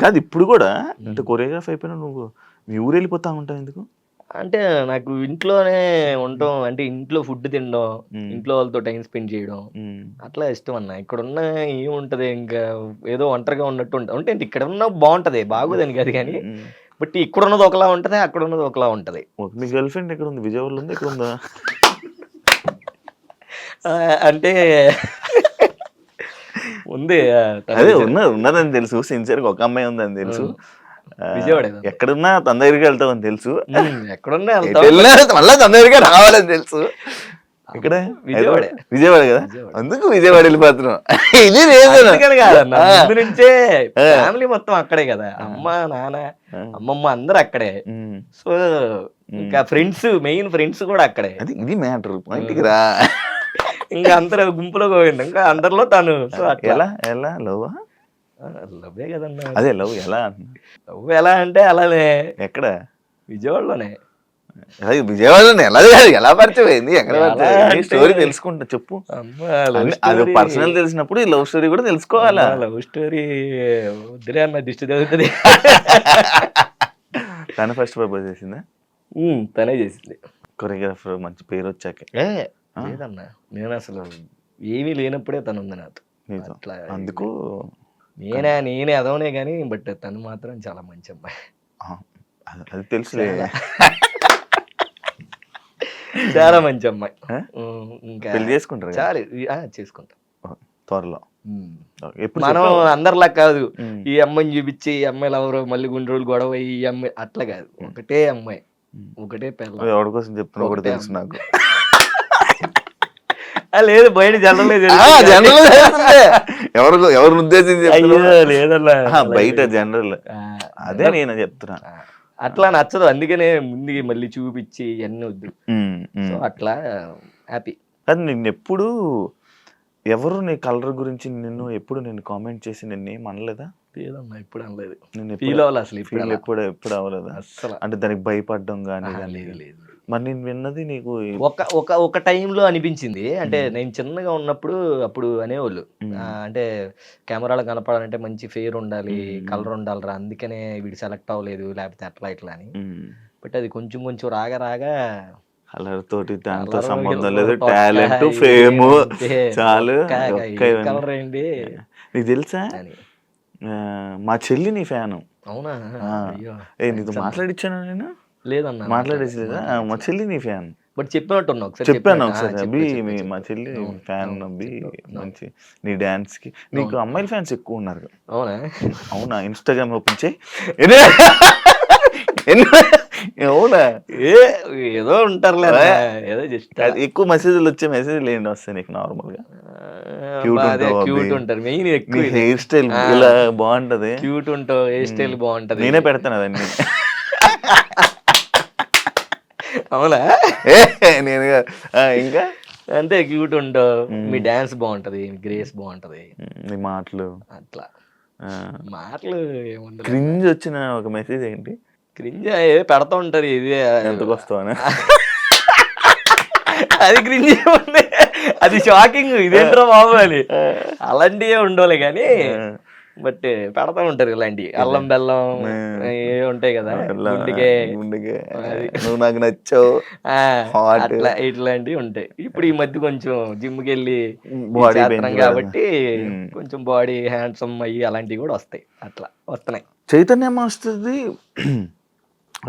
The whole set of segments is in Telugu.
కాదు ఇప్పుడు కూడా ఇంత కొరియోగ్రాఫ్ అయిపోయినా నువ్వు మీ ఊరు వెళ్ళిపోతా ఉంటావు ఎందుకు? అంటే నాకు ఇంట్లోనే ఉండటం, అంటే ఇంట్లో ఫుడ్ తినడం, ఇంట్లో వాళ్ళతో టైం స్పెండ్ చేయడం అట్లా ఇష్టం అన్న. ఇక్కడున్న ఏముంటది, ఇంకా ఏదో ఒంటరిగా ఉన్నట్టు అంటే ఇక్కడ ఉన్న బాగుంటది, బాగోదని కాదు కానీ, బట్ ఇక్కడ ఉన్నది ఒకలా ఉంటది, అక్కడ ఉన్నది ఒకలా ఉంటది. మీ గర్ల్ ఫ్రెండ్ ఎక్కడ ఉంది? విజయవాడలో ఉంది, ఎక్కడ ఉందా? అంటే ఉంది, అదే ఉన్నదని తెలుసు, సిన్సియర్ గా ఒక అమ్మాయి ఉందని తెలుసు. విజయవాడ ఎక్కడున్నా తన దగ్గరికి వెళ్తావని తెలుసు, ఎక్కడున్నా మళ్ళీ తన దగ్గరికి రావాలని తెలుసు. ఇక్కడ విజయవాడ కదా, అందుకు విజయవాడ వెళ్ళిపోతున్నాం. ఇది ముందు నుంచే ఫ్యామిలీ మొత్తం అక్కడే కదా, అమ్మ నాన్న అమ్మమ్మ అందరు అక్కడే. సో ఇంకా ఫ్రెండ్స్, మెయిన్ ఫ్రెండ్స్ కూడా అక్కడే. అది ఇది మ్యాటర్, పాయింట్కి రా. ఇంకా అందరు గుంపులో పోయింది, ఇంకా అందరిలో తను. సో ఎలా ఎలా లవ్? లవ్వే కదన్నా. అదే లవ్ ఎలా? లవ్ ఎలా అంటే అలానే. ఎక్కడ? విజయవాడలోనే. విజయవాడలోనే ఎలా ఎలా పరిచయం అయింది? ఎక్కడ పరిచయం? స్టోరీ తెలుసుకుంటా చెప్పు. అది పర్సనల్ తెలిసినప్పుడు ఈ లవ్ స్టోరీ కూడా తెలుసుకోవాలా? లవ్ స్టోరీ వద్దులే అన్న, దిష్టి తగ్గుతుంది. తను ఫస్ట్ ప్రపోజ్ చేసిందా? తనే చేసింది. కొరియోగ్రాఫర్ మంచి పేరు వచ్చాక? లేదన్నా, నేను అసలు ఏమీ లేనప్పుడే తను ఉంది నాతో. అట్లా అందుకు నేనే అదవనే కానీ, బట్ తను మాత్రం చాలా మంచి అమ్మాయి. అది తెలుసులే, చాలా మంచి అమ్మాయి. ఇంకా పెళ్లి చేసుకుంటారు? చాలు, చేసుకుంటాం త్వరలో. మనం అందరిలా కాదు, ఈ అమ్మాయిని చూపించి ఈ అమ్మాయిలు ఎవరో మళ్ళీ కొన్ని రోజులు గొడవ ఈ అమ్మాయి అట్లా కాదు, ఒకటే అమ్మాయి, ఒకటే పిల్ల. ఎవరి కోసం చెప్తున్నా కూడా తెలుసు నాకు. లేదు, బయట జనరల్ ఎవరిని ఉద్దేశించి లేదన్నా, బయట జనరల్. అదే నేను చెప్తున్నా, అట్లా నచ్చదు, అందుకనే ముందుకి మళ్ళీ చూపించి అన్ని వద్దు. సో అట్లా హ్యాపీ. అది నిన్నెప్పుడు ఎవరు నీ కలర్ గురించి నిన్ను ఎప్పుడు నేను కామెంట్ చేసి నిన్నేం అనలేదా? లేదన్నా, ఎప్పుడు అనలేదు. నేను ఫీల్ అవ్వాలి అసలు, ఎప్పుడు అవ్వలేదా అసలు? అంటే దానికి భయపడడం కానీ? లేదు. మరి నేను విన్నది నీకు ఒక టైంలో అనిపించింది. అంటే నేను చిన్నగా ఉన్నప్పుడు అప్పుడు అనేవాళ్ళు, అంటే కెమెరాలో కనపడాలంటే మంచి ఫేర్ ఉండాలి, కలర్ ఉండాలిరా, అందుకనే వీడు సెలెక్ట్ అవ్వలేదు, లేకపోతే అట్లా ఇట్లా అని. బట్ అది కొంచెం కొంచెం రాగా కలర్ తోటి దాంతో సంబంధం లేదు, టాలెంట్ ఫేమ్ చాలు. కలర్ ఏంటి నీకు తెలుసా, మా చెల్లి నీ ఫ్యాను. అవునా? నీతో మాట్లాడిచ్చాను నేను? లేదన్నా, మాట్లాడేసలేదా? మా చెల్లి నీ ఫ్యాన్. బట్ చెప్పినట్టున్నా, చెప్పాను ఒకసారి. అబ్బి మా చెల్లి ఫ్యాన్, అబ్బి మంచి నీ డాన్స్ కి. నీకు అమ్మాయిల ఫ్యాన్స్ ఎక్కువ ఉన్నారు. అవునా? అవునా? ఇన్స్టాగ్రామ్ ఓపెన్ చేయి. అవునా? ఏదో ఉంటారులే, ఏదో జస్ట్ ఎక్కువ మెసేజ్లు వచ్చే మెసేజ్లు ఏంటి వస్తాయి నీకు నార్మల్ గా? క్యూట్ ఉంటారు, మెయిన్ ఎక్కువ హెయిర్ స్టైల్ ఇలా బాగుంటది, క్యూట్ ఉంటావు, హెయిర్ స్టైల్ బాగుంటది. నేనే పెడతాను అవన్నీ. అవునా? నేను ఇంకా అంతే, క్యూట్ ఉంటావు, మీ డాన్స్ బాగుంటది, మీ గ్రేస్ బాగుంటది, మీ మాటలు అట్లా. మాటలు ఏముంది. క్రింజ్ వచ్చిన ఒక మెసేజ్ ఏంటి? క్రింజ్ పెడతా ఉంటారు, ఇది ఎంతకు వస్తావని. అది క్రింజ్ ఉంది, అది షాకింగ్, ఇదేంట్రా బాబు అని. అలాంటివే ఉండవులే కానీ, బట్ పెడతా ఉంటారు ఇలాంటివి, అల్లం బెల్లం ఏ ఉంటాయి కదా, గుండెకే నువ్వు నాకు నచ్చావు, అట్లా ఇట్లాంటివి ఉంటాయి. ఇప్పుడు ఈ మధ్య కొంచెం జిమ్ కి వెళ్ళి చేస్తున్నాం కాబట్టి కొంచెం బాడీ హ్యాండ్సమ్ అయ్యి అలాంటివి కూడా వస్తాయి, అట్లా వస్తున్నాయి. చైతన్య మాస్టర్ది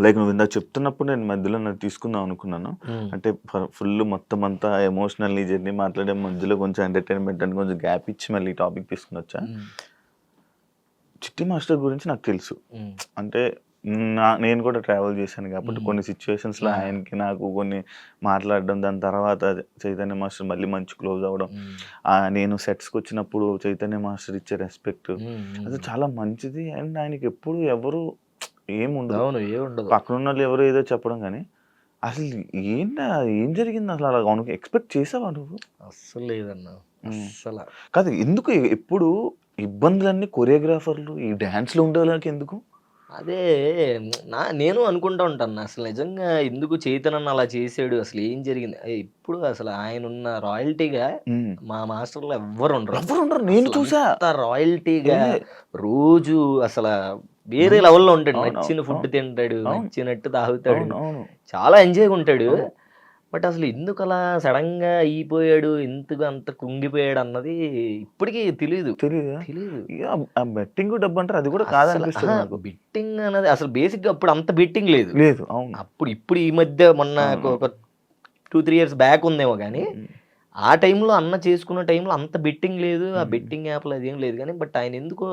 లైక్ నువ్వు ఇందాక చెప్తున్నప్పుడు నేను మధ్యలో నన్ను తీసుకుందాం అనుకున్నాను. అంటే ఫుల్ మొత్తం అంతా ఎమోషనల్ జర్నీ మాట్లాడే మధ్యలో కొంచెం ఎంటర్టైన్మెంట్ అని కొంచెం గ్యాప్ ఇచ్చి మళ్ళీ టాపిక్ తీసుకుని వచ్చా. చిట్టి మాస్టర్ గురించి నాకు తెలుసు, అంటే నేను కూడా ట్రావెల్ చేశాను కాబట్టి కొన్ని సిచ్యువేషన్స్లో ఆయనకి నాకు కొన్ని మాట్లాడడం, దాని తర్వాత చైతన్య మాస్టర్ మళ్ళీ మంచి క్లోజ్ అవ్వడం, నేను సెట్స్కి వచ్చినప్పుడు చైతన్య మాస్టర్ ఇచ్చే రెస్పెక్ట్ అది చాలా మంచిది. అండ్ ఆయనకి ఎప్పుడు ఎవరు ఏముండదు, పక్కన ఉన్న వాళ్ళు ఎవరు ఏదో చెప్పడం, కానీ అసలు ఏం జరిగింది అసలు? అలా అవును ఎక్స్పెక్ట్ చేసావా నువ్వు? అస్సలు లేదన్నా, అస్సలు కాదు. ఎందుకు ఎప్పుడు ఇబ్బందులన్నీ కొరియోగ్రాఫర్లు ఈ డాన్స్లో ఉండే వాళ్ళకి ఎందుకు? అదే నేను అనుకుంటా ఉంటాను అసలు నిజంగా ఎందుకు చైతన్య అలా చేసాడు, అసలు ఏం జరిగింది. ఇప్పుడు అసలు ఆయన ఉన్న రాయల్టీగా మా మాస్టర్లు ఎవ్వరు ఉండరు. నేను చూసా రాయల్టీగా రోజు అసలు వేరే లెవెల్లో ఉంటాడు. నచ్చిన ఫుడ్ తింటాడు, నచ్చినట్టు తాగుతాడు, చాలా ఎంజాయ్గా ఉంటాడు. బట్ అసలు ఎందుకు అలా సడన్ గా అయిపోయాడు, ఎందుకు అంత కుంగిపోయాడు అన్నది ఇప్పటికీ తెలియదు. బెట్టింగ్ డబ్బు అంటారు, అది కూడా కాదనిపిస్తుంది నాకు. బెట్టింగ్ అన్నది అసలు బేసిక్ గా అప్పుడు అంత బెట్టింగ్ లేదు. అవును. ఇప్పుడు ఈ మధ్య మొన్న ఒక 2-3 years బ్యాక్ ఉందేమో కానీ ఆ టైంలో అన్న చేసుకున్న టైంలో అంత బెట్టింగ్ లేదు. ఆ బెట్టింగ్ యాప్లు అదేం లేదు కానీ బట్ ఆయన ఎందుకో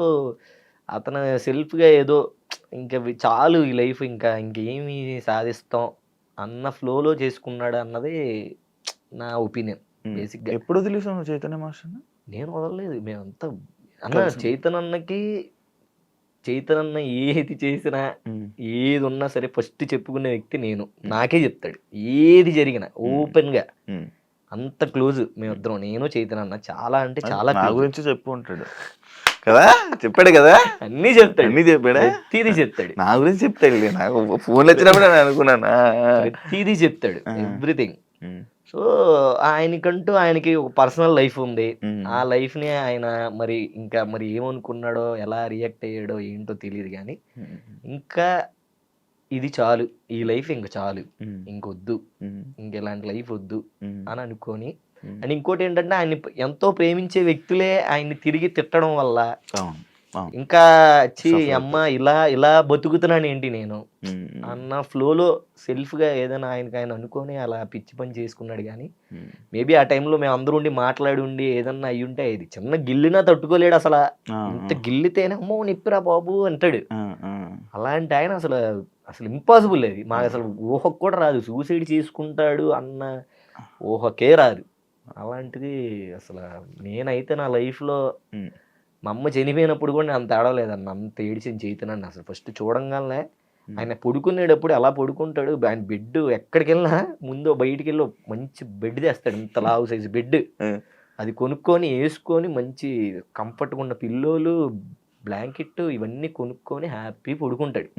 అతను సెల్ఫ్గా ఏదో ఇంకా చాలు ఈ లైఫ్, ఇంకా ఇంకేమి సాధిస్తాం అన్న ఫ్లోలో చేసుకున్నాడు అన్నది నా ఒపీనియన్. బేసిక్గా ఎప్పుడు వదిలేసాను చైతన్య మాస్టర్? నేను వదలలేదు, మేమంతా అన్న చైతన్య ఏది చేసినా ఏది ఉన్నా సరే ఫస్ట్ చెప్పుకునే వ్యక్తి నేను. నాకే చెప్తాడు ఏది జరిగినా ఓపెన్ గా, అంత క్లోజ్ మేమిద్దరం, నేను చైతన్య. చాలా అంటే చాలా నా గురించి చెప్పు ఉంటాడు కదా, చెప్పాడు కదా, అన్ని చెప్తాడు. అన్ని చెప్పాడా? ప్రతిదీ చెప్తాడు. నా గురించి చెప్తాడు. నాకు ఫోన్ వచ్చినప్పుడు నేను అనుకున్నాను ప్రతిదీ చెప్తాడు, ఎవ్రీథింగ్. సో ఆయనకి ఒక పర్సనల్ లైఫ్ ఉంది. ఆ లైఫ్ ని ఆయన మరి ఏమనుకున్నాడో, ఎలా రియాక్ట్ అయ్యాడో ఏంటో తెలియదు కానీ ఇంకా ఇది చాలు, ఈ లైఫ్ ఇంక చాలు, ఇంకొద్దు, ఇంకెలాంటి లైఫ్ వద్దు అని అనుకొని. అండ్ ఇంకోటి ఏంటంటే ఆయన ఎంతో ప్రేమించే వ్యక్తులే ఆయన్ని తిరిగి తిట్టడం వల్ల ఇంకా అమ్మ ఇలా బతుకుతున్నాను ఏంటి నేను అన్న ఫ్లోలో సెల్ఫ్ గా ఏదైనా ఆయన అనుకొని అలా పిచ్చి పని చేసుకున్నాడు. కానీ మేబీ ఆ టైంలో మేము అందరూ ఉండి మాట్లాడి ఉండి ఏదన్నా అయ్యి ఉంటే ఇది చిన్న గిల్లినా తట్టుకోలేడు. అసలు ఇంత గిల్లితేనే అమ్మో నిప్పిరా బాబు అంటాడు. అలాంటి ఆయన అసలు ఇంపాసిబుల్ అది. మాకు అసలు ఊహకు కూడా రాదు సూసైడ్ చేసుకుంటాడు అన్న ఊహకే రాదు. అలాంటిది అసలు నేనైతే నా లైఫ్లో మా అమ్మ చనిపోయినప్పుడు కూడా అంత ఏడవలేదన్న, అంత ఏడిచిన చైతన్యాన్ని. అసలు ఫస్ట్ చూడంగానే ఆయన పడుకునేటప్పుడు ఎలా పడుకుంటాడు, ఆయన బెడ్ ఎక్కడికి వెళ్ళినా ముందు బయటికి వెళ్ళి మంచి బెడ్ తెస్తాడు, ఇంత లావు సైజు బెడ్. అది కొనుక్కొని వేసుకొని మంచి కంఫర్ట్గా ఉన్న పిల్లోలు, బ్లాంకెట్ ఇవన్నీ కొనుక్కొని హ్యాపీ పడుకుంటాడు.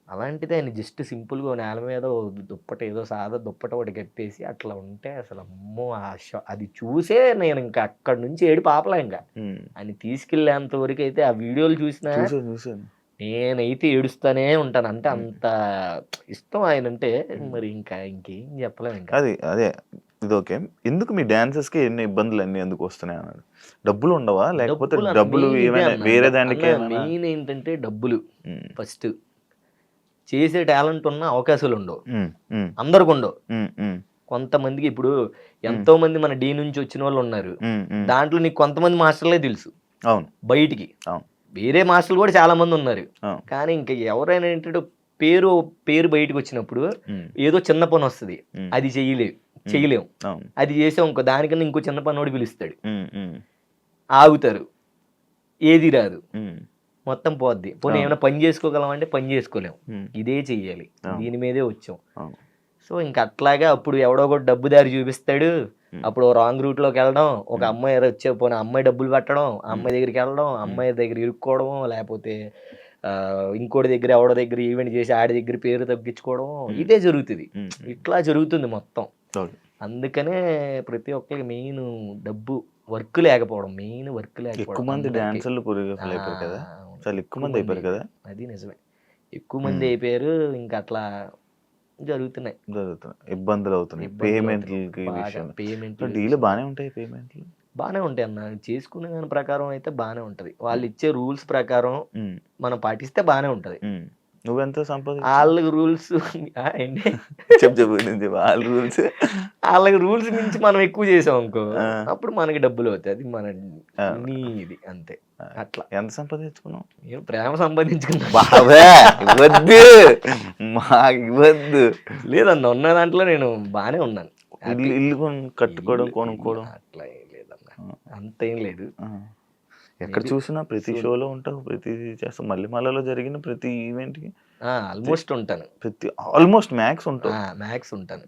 అలాంటిది ఆయన జస్ట్ సింపుల్గా నేల మీద దుప్పట, ఏదో సాదా దుప్పట ఒకటి కట్టేసి అట్లా ఉంటే అసలు అమ్మో అది చూసే నేను ఇంకా అక్కడి నుంచి ఏడు పాపలా. ఇంకా ఆయన తీసుకెళ్ళేంత వరకు అయితే ఆ వీడియోలు చూసినా నేనైతే ఏడుస్తానే ఉంటాను. అంటే అంత ఇష్టం ఆయన అంటే. మరి ఇంకేం చెప్పలేము. ఇంకా అదే ఇది ఓకే. ఎందుకు మీ డాన్సర్స్ కి ఎన్ని ఇబ్బందులు అన్ని ఎందుకు వస్తున్నాయి అన్నాడు? డబ్బులు ఉండవా, లేకపోతే డబ్బులు వేరే దానికి? మెయిన్ ఏంటంటే డబ్బులు. ఫస్ట్ చేసే టాలెంట్ ఉన్న అవకాశాలు ఉండవు, అందరికి ఉండవు. కొంతమందికి ఇప్పుడు ఎంతో మంది మన డి నుంచి వచ్చిన వాళ్ళు ఉన్నారు, దాంట్లో నీకు కొంతమంది మాస్టర్లే తెలుసు బయటికి. వేరే మాస్టర్లు కూడా చాలా మంది ఉన్నారు. కానీ ఇంకా ఎవరైనా ఏంటంటే పేరు బయటకు వచ్చినప్పుడు ఏదో చిన్న పని వస్తుంది, అది చెయ్యలేము. అది చేసాం ఇంకో దానికన్నా ఇంకో చిన్న పని వాడు పిలుస్తాడు, ఆగుతారు, ఏది రాదు, మొత్తం పోద్ది. పోనీ ఏమైనా పని చేసుకోగలం అంటే పని చేసుకోలేము, ఇదే చెయ్యాలి, దీని మీదే వచ్చాం. సో ఇంకా అట్లాగా అప్పుడు ఎవడో కూడా డబ్బు దారి చూపిస్తాడు, అప్పుడు రాంగ్ రూట్ లోకి వెళ్ళడం, ఒక అమ్మాయి వచ్చే పోనీ అమ్మాయి డబ్బులు పెట్టడం, అమ్మాయి దగ్గరికి వెళ్ళడం, అమ్మాయి దగ్గర ఇరుక్కోవడం, లేకపోతే ఇంకోటి దగ్గర ఎవడో దగ్గర ఈవెంట్ చేసి ఆడి దగ్గర పేరు తగ్గించుకోవడం, ఇదే జరుగుతుంది. ఇట్లా జరుగుతుంది మొత్తం. అందుకనే ప్రతి ఒక్కరికి మెయిన్ డబ్బు, వర్క్ లేకపోవడం, మెయిన్ వర్క్ లేకపోవడం. ఎక్కువ మంది డాన్సర్లు అయిపోయారు కదా, చాలా ఎక్కువ మంది అయిపోయారు కదా. అది నిజమే, ఎక్కువ మంది అయిపోయారు. ఇంకా అట్లా జరుగుతున్నాయి, ఇబ్బందులు అవుతున్నాయి. పేమెంట్లు డీలు బాగానే ఉంటాయి, పేమెంట్లు బాగానే ఉంటాయి అన్న. చేసుకునే దాని ప్రకారం అయితే బాగానే ఉంటది. వాళ్ళు ఇచ్చే రూల్స్ ప్రకారం మనం పాటిస్తే బాగానే ఉంటది. నువ్వెంత సంపాదించు? వాళ్ళకి రూల్స్ వాళ్ళకి రూల్స్ నుంచి మనం ఎక్కువ చేసాం అనుకో, అప్పుడు మనకి డబ్బులు అవుతాయి. అది మన ఇది అంతే. అట్లా ఎంత సంపాదించుకున్నావు? నేను ప్రేమ సంపాదించుకున్నా. లేదన్న, ఉన్న దాంట్లో నేను బాగానే ఉన్నాను. ఇల్లు కట్టుకోవడం, కొనుక్కోవడం అట్లా ఏం లేదన్న, అంతేం లేదు. ఎక్కడ చూసినా ప్రతి షోలో ఉంటావు, ప్రతి చేస్తావు, మళ్ళీ జరిగిన ప్రతి ఈవెంట్ కి ఆల్మోస్ట్ ఉంటాను. ఆల్మోస్ట్ మ్యాక్స్ ఉంటాను.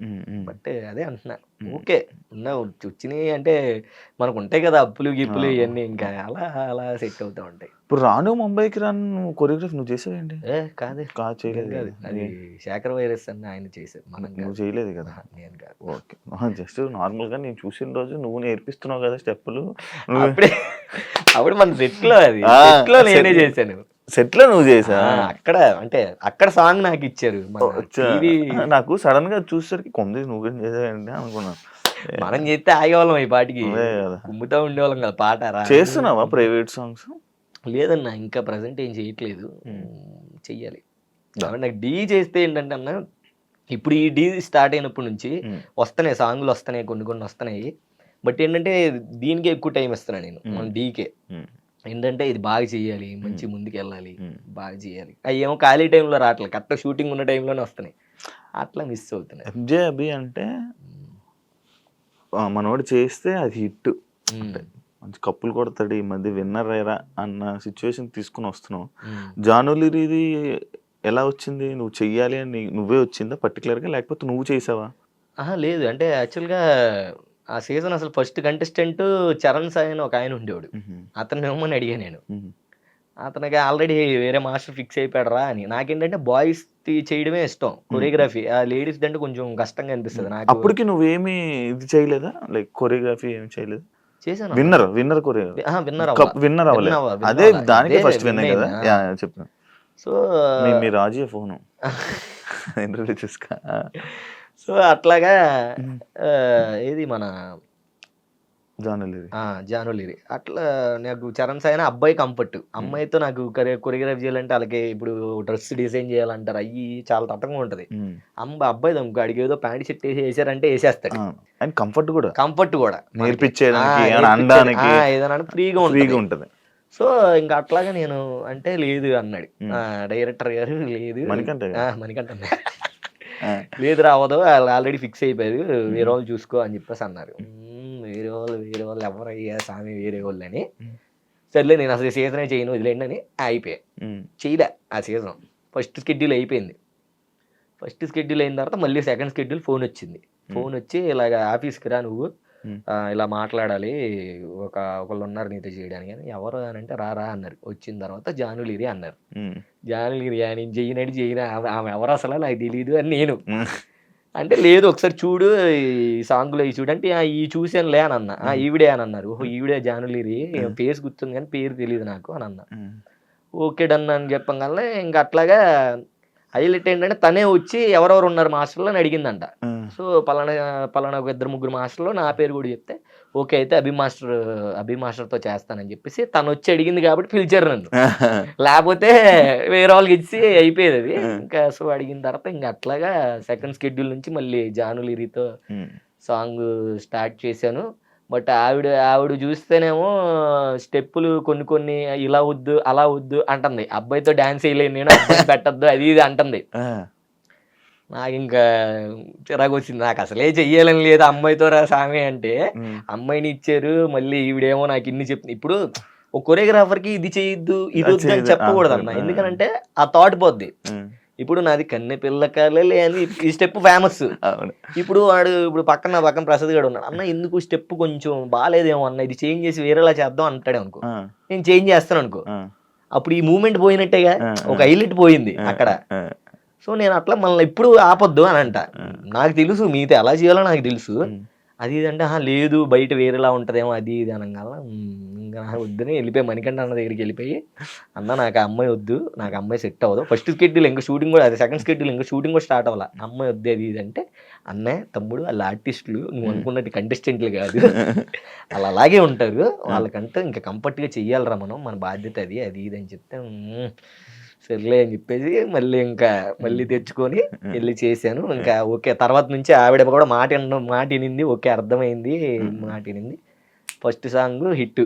బట్ అదే అంటున్నా, ఓకే వచ్చినాయి అంటే మనకు ఉంటాయి కదా అప్పులు గిప్పులు ఇవన్నీ, ఇంకా అలా సెట్ అవుతా ఉంటాయి. ఇప్పుడు రాను ముంబైకి రాను కొరియోగ్రఫీ నువ్వు చేసావేంటి? కాదు కాదు, చేయలేదు కాదు, కదా. అది శేఖర్ వైరస్ అని ఆయన చేశారు, మనం నువ్వు కాదు. చేయలేదు కదా. నేను కాదు. ఓకే, జస్ట్ నార్మల్గా నేను చూసిన రోజు నువ్వు నేర్పిస్తున్నావు కదా స్టెప్పులు. అప్పుడే అప్పుడు మన సెట్ లో అది ఆ, set లో నేనే set- చేశాను. సెట్లో నువ్వు చేసా. అక్కడ అంటే అక్కడ సాంగ్ నాకు ఇచ్చారు. ఇది నాకు సడన్ గా చూసేసరికి కొంది నువ్వు చేసావంటే అనుకున్నాను. మనం చేస్తే ఆగేవాళ్ళం ఈ పాటికి, అదే కదా. కుమ్ముతా ఉండేవాళ్ళం కదా పాట రా. చేస్తున్నావా ప్రైవేట్ సాంగ్స్? లేదన్నా, ఇంకా ప్రజెంట్ ఏం చేయట్లేదు, చెయ్యాలి. కాబట్టి నాకు డీ చేస్తే ఏంటంటే అన్న, ఇప్పుడు ఈ డీ స్టార్ట్ అయినప్పటి నుంచి వస్తున్నాయి సాంగులు, వస్తున్నాయి కొన్ని వస్తున్నాయి. బట్ ఏంటంటే దీనికే ఎక్కువ టైం ఇస్తున్నాను నేను, మన డీకే. ఏంటంటే ఇది బాగా చేయాలి, మంచి ముందుకు వెళ్ళాలి, బాగా చేయాలి. అవి ఏమో ఖాళీ టైంలో రావట్లేదు, కరెక్ట్ షూటింగ్ ఉన్న టైంలోనే వస్తున్నాయి, అట్లా మిస్ అవుతున్నాయి. ఎంజే అభి అంటే మనోడు చేస్తే అది హిట్, మంచి కప్పులు కొడతాడు, ఈ మధ్య విన్నర్ అయ్యారా అన్న సిచ్యువేషన్ తీసుకుని వస్తున్నావు. జానులిరిది ఎలా వచ్చింది? నువ్వు చెయ్యాలి అని నువ్వే వచ్చిందా పర్టికులర్గా, లేకపోతే నువ్వు చేసావా? లేదు, అంటే యాక్చువల్గా ఆ సీజన్ అసలు ఫస్ట్ కంటెస్టెంట్ చరణ్ సాయి అని ఒక ఆయన ఉండేవాడు, అతను ఏమని అడిగా నేను. అతనికి ఆల్రెడీ వేరే మాస్టర్ ఫిక్స్ అయిపోయాడు రా అని. నాకేంటంటే బాయ్స్ చేయడమే ఇష్టం, కొరియోగ్రఫీ. ఆ లేడీస్ అంటే కొంచెం కష్టంగా అనిపిస్తుంది నాకు. అప్పటికి నువ్వేమి ఇది చేయలేదా, లైక్ కొరియోగ్రఫీ ఏమి చేయలేదు? చేశాను. విన్నర్ కొరియోగ్రఫీ విన్నర్ అవ్వలేదు, విన్నర్ అదే దానికి ఫస్ట్ విన్నర్ కదా. చెప్పాను. సో మీ రాజీ ఫోను ఇంటర్వ్యూ చూసుకో. సో అట్లాగా ఏది మన జానులిరి అట్లా నాకు చరణ్ సాయి అబ్బాయి కంఫర్ట్, అమ్మాయితో నాకు కొరియోగ్రఫీ చేయాలంటే అలాగే ఇప్పుడు డ్రెస్ డిజైన్ చేయాలంటారు, అయ్యి చాలా తట్టంగా ఉంటది. అబ్బాయి దమ్ముకు అడిగి ఏదో ప్యాంట్ షర్ట్ వేసారంటే వేసేస్తాడు. కంఫర్ట్ కూడా నేర్పించేదానికి ఏదైనా ఫ్రీగా ఉంటది. సో ఇంకా అట్లాగా నేను అంటే లేదు అన్నాడు డైరెక్టర్ గారు. లేదు మణికంఠ లేదు రావదు, వాళ్ళు ఆల్రెడీ ఫిక్స్ అయిపోయారు, వేరే వాళ్ళు చూసుకో అని చెప్పేసి అన్నారు. వేరే వాళ్ళు ఎవరయ్యా స్వామి వేరే వాళ్ళు అని. సర్లే నేను అసలు సీజనే చేయను వదిలేండి అని అయిపోయా. చేయలే ఆ సీజన్. ఫస్ట్ షెడ్యూల్ అయిపోయింది. ఫస్ట్ షెడ్యూల్ అయిన తర్వాత మళ్ళీ సెకండ్ షెడ్యూల్ ఫోన్ వచ్చింది. ఫోన్ వచ్చి ఇలాగ ఆఫీస్కి రా నువ్వు, ఇలా మాట్లాడాలి, ఒకళ్ళు ఉన్నారు నీతో చేయడానికి అని. ఎవరు అని అంటే రా అన్నారు. వచ్చిన తర్వాత జానులిరి అన్నారు. జానులిరి నేను చేయను ఆమె ఎవరు అసలు నాకు తెలియదు అని నేను అంటే, లేదు ఒకసారి చూడు ఈ సాంగ్లో ఈ చూడు అంటే ఈ చూసానులే అని అన్నా. ఈవిడే అని అన్నారు. ఓహో ఈవిడే జానులిరి, పేరు గుర్తుంది కానీ పేరు తెలియదు నాకు అని అన్నా. ఓకే డన్ అని చెప్పగలనే. ఇంకా అట్లాగా హైలైట్ ఏంటంటే తనే వచ్చి ఎవరెవరు ఉన్నారు మాస్టర్లో అని అడిగిందంట. సో పలానా ఒక 2-3 మాస్టర్లో నా పేరు కూడా చెప్తే ఓకే అయితే అభి మాస్టర్తో చేస్తానని చెప్పేసి తను వచ్చి అడిగింది కాబట్టి పిలిచారు నన్ను. లేకపోతే వేరే వాళ్ళకి ఇచ్చి అయిపోయేది అది. ఇంకా సో అడిగిన తర్వాత ఇంకా అట్లాగా సెకండ్ షెడ్యూల్ నుంచి మళ్ళీ జానులిరితో సాంగ్ స్టార్ట్ చేశాను. బట్ ఆవిడ చూస్తేనేమో స్టెప్పులు కొన్ని ఇలా వద్దు అలా వద్దు అంటుంది. అబ్బాయితో డాన్స్ వేయలేను నేను, అబ్బాయి పెట్టద్దు అది ఇది అంటుంది. నాకు ఇంకా చిరాకు వచ్చింది. నాకు అసలే చెయ్యాలని లేదు అమ్మాయితో రా సామి అంటే. అమ్మాయిని ఇచ్చారు, మళ్ళీ ఈవిడేమో నాకు ఇన్ని చెప్తుంది. ఇప్పుడు ఒక కొరియోగ్రాఫర్కి ఇది చేయొద్దు ఇది వద్దు అని చెప్పకూడదు అన్న, ఎందుకంటే ఆ థాట్ పోద్ది. ఇప్పుడు నాది కన్నె పిల్ల కలలే అని ఈ స్టెప్ ఫేమస్. ఇప్పుడు పక్కన ప్రసాద్ గారు ఉన్నాడు. అన్న ఎందుకు స్టెప్ కొంచెం బాగాలేదేమో అన్న, ఇది చేంజ్ చేసి వేరేలా చేద్దాం అంటాడే అనుకో. నేను చేంజ్ చేస్తాను అనుకో, అప్పుడు ఈ మూమెంట్ పోయినట్టేగా, ఒక హైలైట్ పోయింది అక్కడ. సో నేను అట్లా మళ్ళీ ఇప్పుడు ఆపొద్దు అని అంట. నాకు తెలుసు మీతో ఎలా చేయాలో నాకు తెలుసు. అది ఇది అంటే లేదు బయట వేరేలా ఉంటుందేమో అది ఇది అనగాల ఇంకా వద్దని వెళ్ళిపోయి మణికంఠ అన్న దగ్గరికి వెళ్ళిపోయి, అన్న నాకు అమ్మాయి వద్దు, నాకు అమ్మాయి సెట్ అవ్వదు. ఫస్ట్ షెడ్యూల్ ఇంకా షూటింగ్ కూడా, అది సెకండ్ షెడ్యూల్ ఇంకా షూటింగ్ కూడా స్టార్ట్ అవ్వాలి. అమ్మాయి వద్దు అది ఇది అంటే, అన్నయ్య తమ్ముడు వాళ్ళ ఆర్టిస్టులు నువ్వు అనుకున్నట్టు కంటెస్టెంట్లు కాదు, వాళ్ళు అలాగే ఉంటారు, వాళ్ళకంటే ఇంకా కంఫర్ట్గా చెయ్యాలరా మనం, మన బాధ్యత అది ఇది అని చెప్తే సర్లే అని చెప్పేసి మళ్ళీ తెచ్చుకొని వెళ్ళి చేశాను. ఇంకా ఓకే తర్వాత నుంచి ఆవిడ కూడా మాట వినింది. ఓకే అర్థమైంది, మాట వినింది. ఫస్ట్ సాంగ్ హిట్,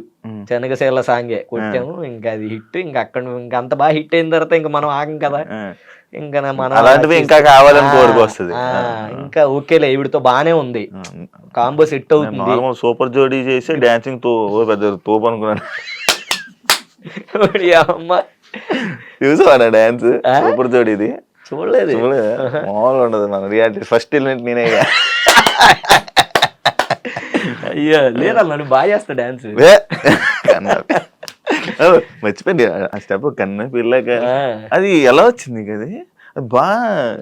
శనగశీల సాంగే కొట్టాము. ఇంకా అది హిట్. ఇంకా అక్కడ ఇంకా అంత బాగా హిట్ అయిన తర్వాత ఇంకా మనం ఆగం కదా, ఇంకా మనం ఇంకా కావాలని కోరుకొస్తుంది. ఇంకా ఓకేలే ఈవిడతో బానే ఉంది, కాంబో సెట్ అవుతుంది. సూపర్ జోడీ చేసి డాన్సింగ్ తో పెద్ద తోపు అనుకున్నాను. అమ్మ చూసావా డాన్స్ సూపర్ జోడీది? చూడలేదు. మామూలుగా ఉండదు మన రియాలిటీ. ఫస్ట్ ఎలిమెంట్ నేనే. అయ్యో లేదా నన్ను బాగా చేస్తా డాన్స్. మర్చిపోయింది ఆ స్టెప్ కన్ను పిల్లక. ఆ, అది ఎలా వచ్చింది నీకు అది? అది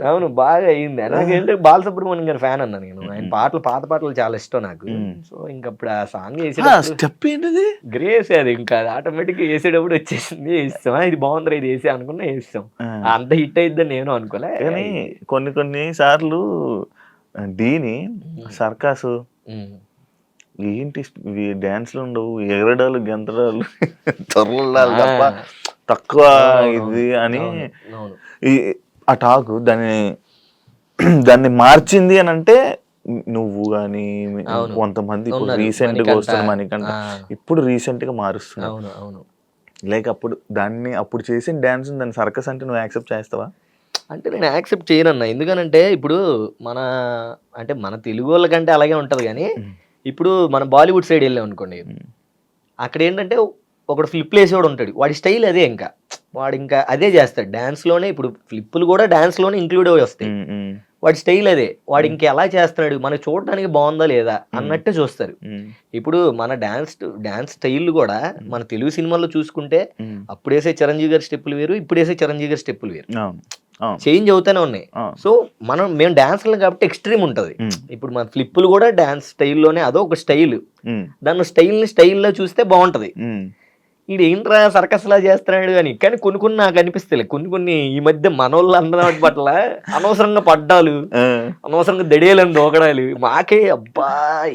అవును బాగా అయింది. నాకేంటే బాలసుబ్రహ్మణ్యం గారి ఫ్యాన్ అన్నా నేను. ఆయన పాటలు, పాత పాటలు చాలా ఇష్టం నాకు. సో ఇంకప్పుడు ఆ సాంగ్ వేసేటప్పుడు స్టెప్ ఏంటిది? గ్రేస్ అది ఇంకా ఆటోమేటిక్ వేసేటప్పుడు వచ్చేసింది. వేస్తాం ఇది బాగుంది ఇది వేసే అనుకున్నా వేస్తాం. అంత హిట్ అయిద్దని నేను అనుకోలే. కానీ కొన్ని సార్లు డీని సర్కాసు ఉమ్, ఏంటి డాన్స్లు ఉండవు, ఎగరడాలు గెంతడాలు చొరలాలు తప్ప తక్కువ ఇది అని అవును ఆ టాక్ దాన్ని మార్చింది అని అంటే నువ్వు కానీ కొంతమంది ఇప్పుడు రీసెంట్ గా వస్తున్న మనకంట ఇప్పుడు రీసెంట్ గా మారుస్తున్నావు. అవును అవును లైక్ అప్పుడు చేసిన డాన్స్ దాన్ని సర్కస్ అంటే నువ్వు యాక్సెప్ట్ చేస్తావా? అంటే నేను యాక్సెప్ట్ చేయనన్నా. ఎందుకనంటే ఇప్పుడు మన తెలుగు వాళ్ళకంటే అలాగే ఉంటది కానీ ఇప్పుడు మన బాలీవుడ్ సైడ్ వెళ్ళాం అనుకోండి, అక్కడ ఏంటంటే ఒకడు ఫ్లిప్లు వేసేవాడు ఉంటాడు. వాడి స్టైల్ అదే, వాడు ఇంకా అదే చేస్తాడు డాన్స్ లోనే. ఇప్పుడు ఫ్లిప్పులు కూడా డాన్స్ లోనే ఇంక్లూడ్ అయ్యి వస్తాయి. వాడి స్టైల్ అదే. వాడు ఇంకా ఎలా చేస్తున్నాడు, మనకు చూడడానికి బాగుందా లేదా అన్నట్టే చూస్తారు. ఇప్పుడు మన డాన్స్ స్టైల్ కూడా మన తెలుగు సినిమాల్లో చూసుకుంటే అప్పుడు వేసే చిరంజీవి గారి స్టెప్పులు వేరు, ఇప్పుడు వేసే చిరంజీవి గారి స్టెప్పులు వేరు, చేంజ్ అవుతానే ఉన్నాయి. సో మేము డాన్స్లు కాబట్టి ఎక్స్ట్రీమ్ ఉంటది. ఇప్పుడు మన ఫ్లిప్పులు కూడా డాన్స్ స్టైల్లోనే అదో ఒక స్టైల్. దాన్ని స్టైల్లో చూస్తే బాగుంటది. ఇది ఏంట్రా సర్కస్ లా చేస్తున్నాడు అని. కానీ కొన్ని నాకు అనిపిస్తాయి, కొన్ని ఈ మధ్య మనోళ్ళు అందరి పట్ల అనవసరంగా పడ్డాలు, అనవసరంగా దడేలని దోకడాలు మాకే అబ్బా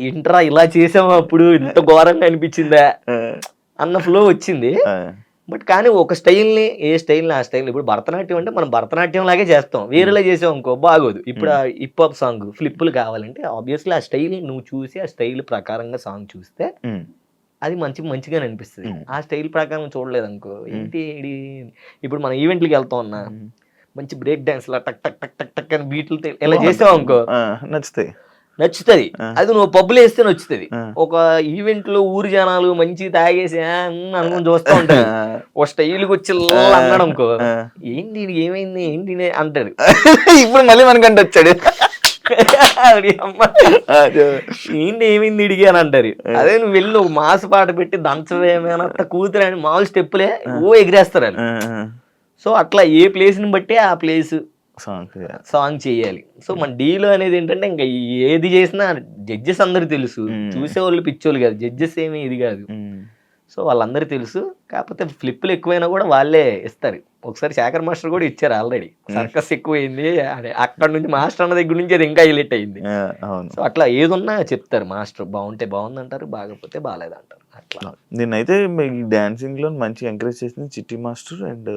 ఏంట్రా ఇలా చేసామా అప్పుడు ఇంత ఘోరంగా అనిపించిందా అన్న ఫ్లో వచ్చింది. బట్ కానీ ఒక స్టైల్ని ఆ స్టైల్ ఇప్పుడు భరతనాట్యం అంటే మనం భరతనాట్యం లాగే చేస్తాం, వేరేలా చేసాం అనుకో బాగోదు. ఇప్పుడు ఆ హిప్ హాప్ సాంగ్ ఫ్లిప్పులు కావాలంటే ఆబ్వియస్లీ ఆ స్టైల్ నువ్వు చూసి ఆ స్టైల్ ప్రకారంగా సాంగ్ చూస్తే అది మంచిగానే అనిపిస్తుంది. ఆ స్టైల్ ప్రకారం చూడలేదు అనుకో ఏంటి ఇప్పుడు మన ఈవెంట్లకి వెళ్తాం అన్నా మంచి బ్రేక్ డాన్స్ లా టక్ టక్ టక్ టక్ టక్ అని బీట్లతో ఇలా చేసావు అనుకో నచ్చుతుంది. అది నువ్వు పబ్బులు వేస్తే నచ్చుతుంది. ఒక ఈవెంట్ లో ఊరి జనాలు మంచి తాగేసి అనుకుని చూస్తూ ఉంటారు, ఒక స్టైల్కి వచ్చి అన్నాడు అనుకో ఏంటి ఏమైంది ఏంటి అంటాడు. ఇప్పుడు మళ్ళీ మనకంటే వచ్చాడు ఏంటి ఏమైంది ఇడిగి అని అంటారు. అదే నువ్వు వెళ్ళి ఒక మాస్ పాట పెట్టి దంచవేమైనా కూతురు అని మామూలు స్టెప్పులే ఎగిరేస్తారు అని. సో అట్లా ఏ ప్లేస్ ని బట్టి ఆ ప్లేస్ సాంగ్ చేయాలి. సో మన డీలో అనేది ఏంటంటే ఇంకా ఏది చేసినా జడ్జెస్ అందరు తెలుసు, చూసేవాళ్ళు పిచ్చోళ్ళు కాదు, జడ్జెస్ ఏమి ఇది కాదు. సో వాళ్ళందరూ తెలుసు. కాకపోతే ఫ్లిప్పులు ఎక్కువైనా కూడా వాళ్ళే ఇస్తారు. ఒకసారి శేఖర్ మాస్టర్ కూడా ఇచ్చారు ఆల్రెడీ, సర్కస్ ఎక్కువైంది అక్కడ నుంచి మాస్టర్ అన్న దగ్గర నుంచి అది ఇంకా హైలైట్ అయింది. సో అట్లా ఏదున్నా చెప్తారు మాస్టర్, బాగుంటే బాగుంది అంటారు, బాగపోతే బాగాలేదు అంటారు. అట్లా నేనైతే ఈ డాన్సింగ్ లో మంచి ఎంకరేజ్ చేసింది చిట్టి మాస్టర్ అండ్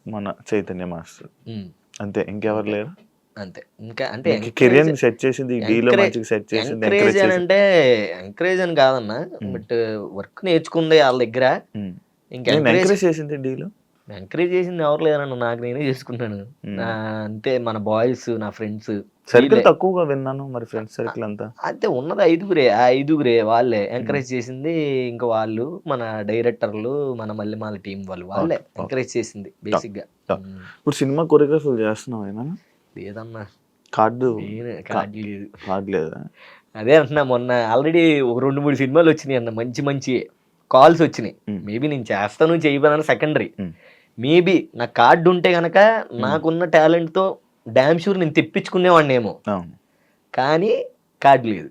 మన చైతన్య మాస్టర్, అంతే. ఇంకెవరు లేరు అంతే. ఇంకా అంటే కెరియర్ సెట్ చేసింది ఎంకరేజ్ అని అంటే ఎంకరేజ్ అని కాదన్నా, బట్ వర్క్ నేర్చుకుంది వాళ్ళ దగ్గర. ఇంకా ఎంకరేజ్ చేసింది డీలో ఎంకరేజ్ చేసింది ఎవరు లేరన్న, నాకు నేనే చేసుకున్నాను అంతే. మన బాయ్స్ నా ఫ్రెండ్స్ సర్కిల్ తక్కువగా విన్నాను, మరి ఫ్రెండ్స్ సర్కిల్ అంతా అంతే ఉన్నది ఐదుగురే వాళ్ళే ఎంకరేజ్ చేసింది. ఇంకా వాళ్ళు మన డైరెక్టర్లు మన మల్లెమాల టీం వాళ్ళే ఎంకరేజ్ చేసింది బేసిక్ గా. ఇప్పుడు సినిమా కొరియోగ్రఫీ చేస్తున్నావు ఏమైనా? లేదన్నా, కార్డు లేదు. అదే అంటున్నా, మొన్న ఆల్రెడీ ఒక 2-3 సినిమాలు వచ్చినాయి అన్న, మంచి కాల్స్ వచ్చినాయి. మేబీ నేను చేస్తాను చేయబోనని సెకండరీ. మేబీ నా కార్డు ఉంటే గనక నాకున్న టాలెంట్ తో డామ్ షూర్ నేను తెప్పించుకునేవాడిని ఏమో. కానీ కార్డు లేదు.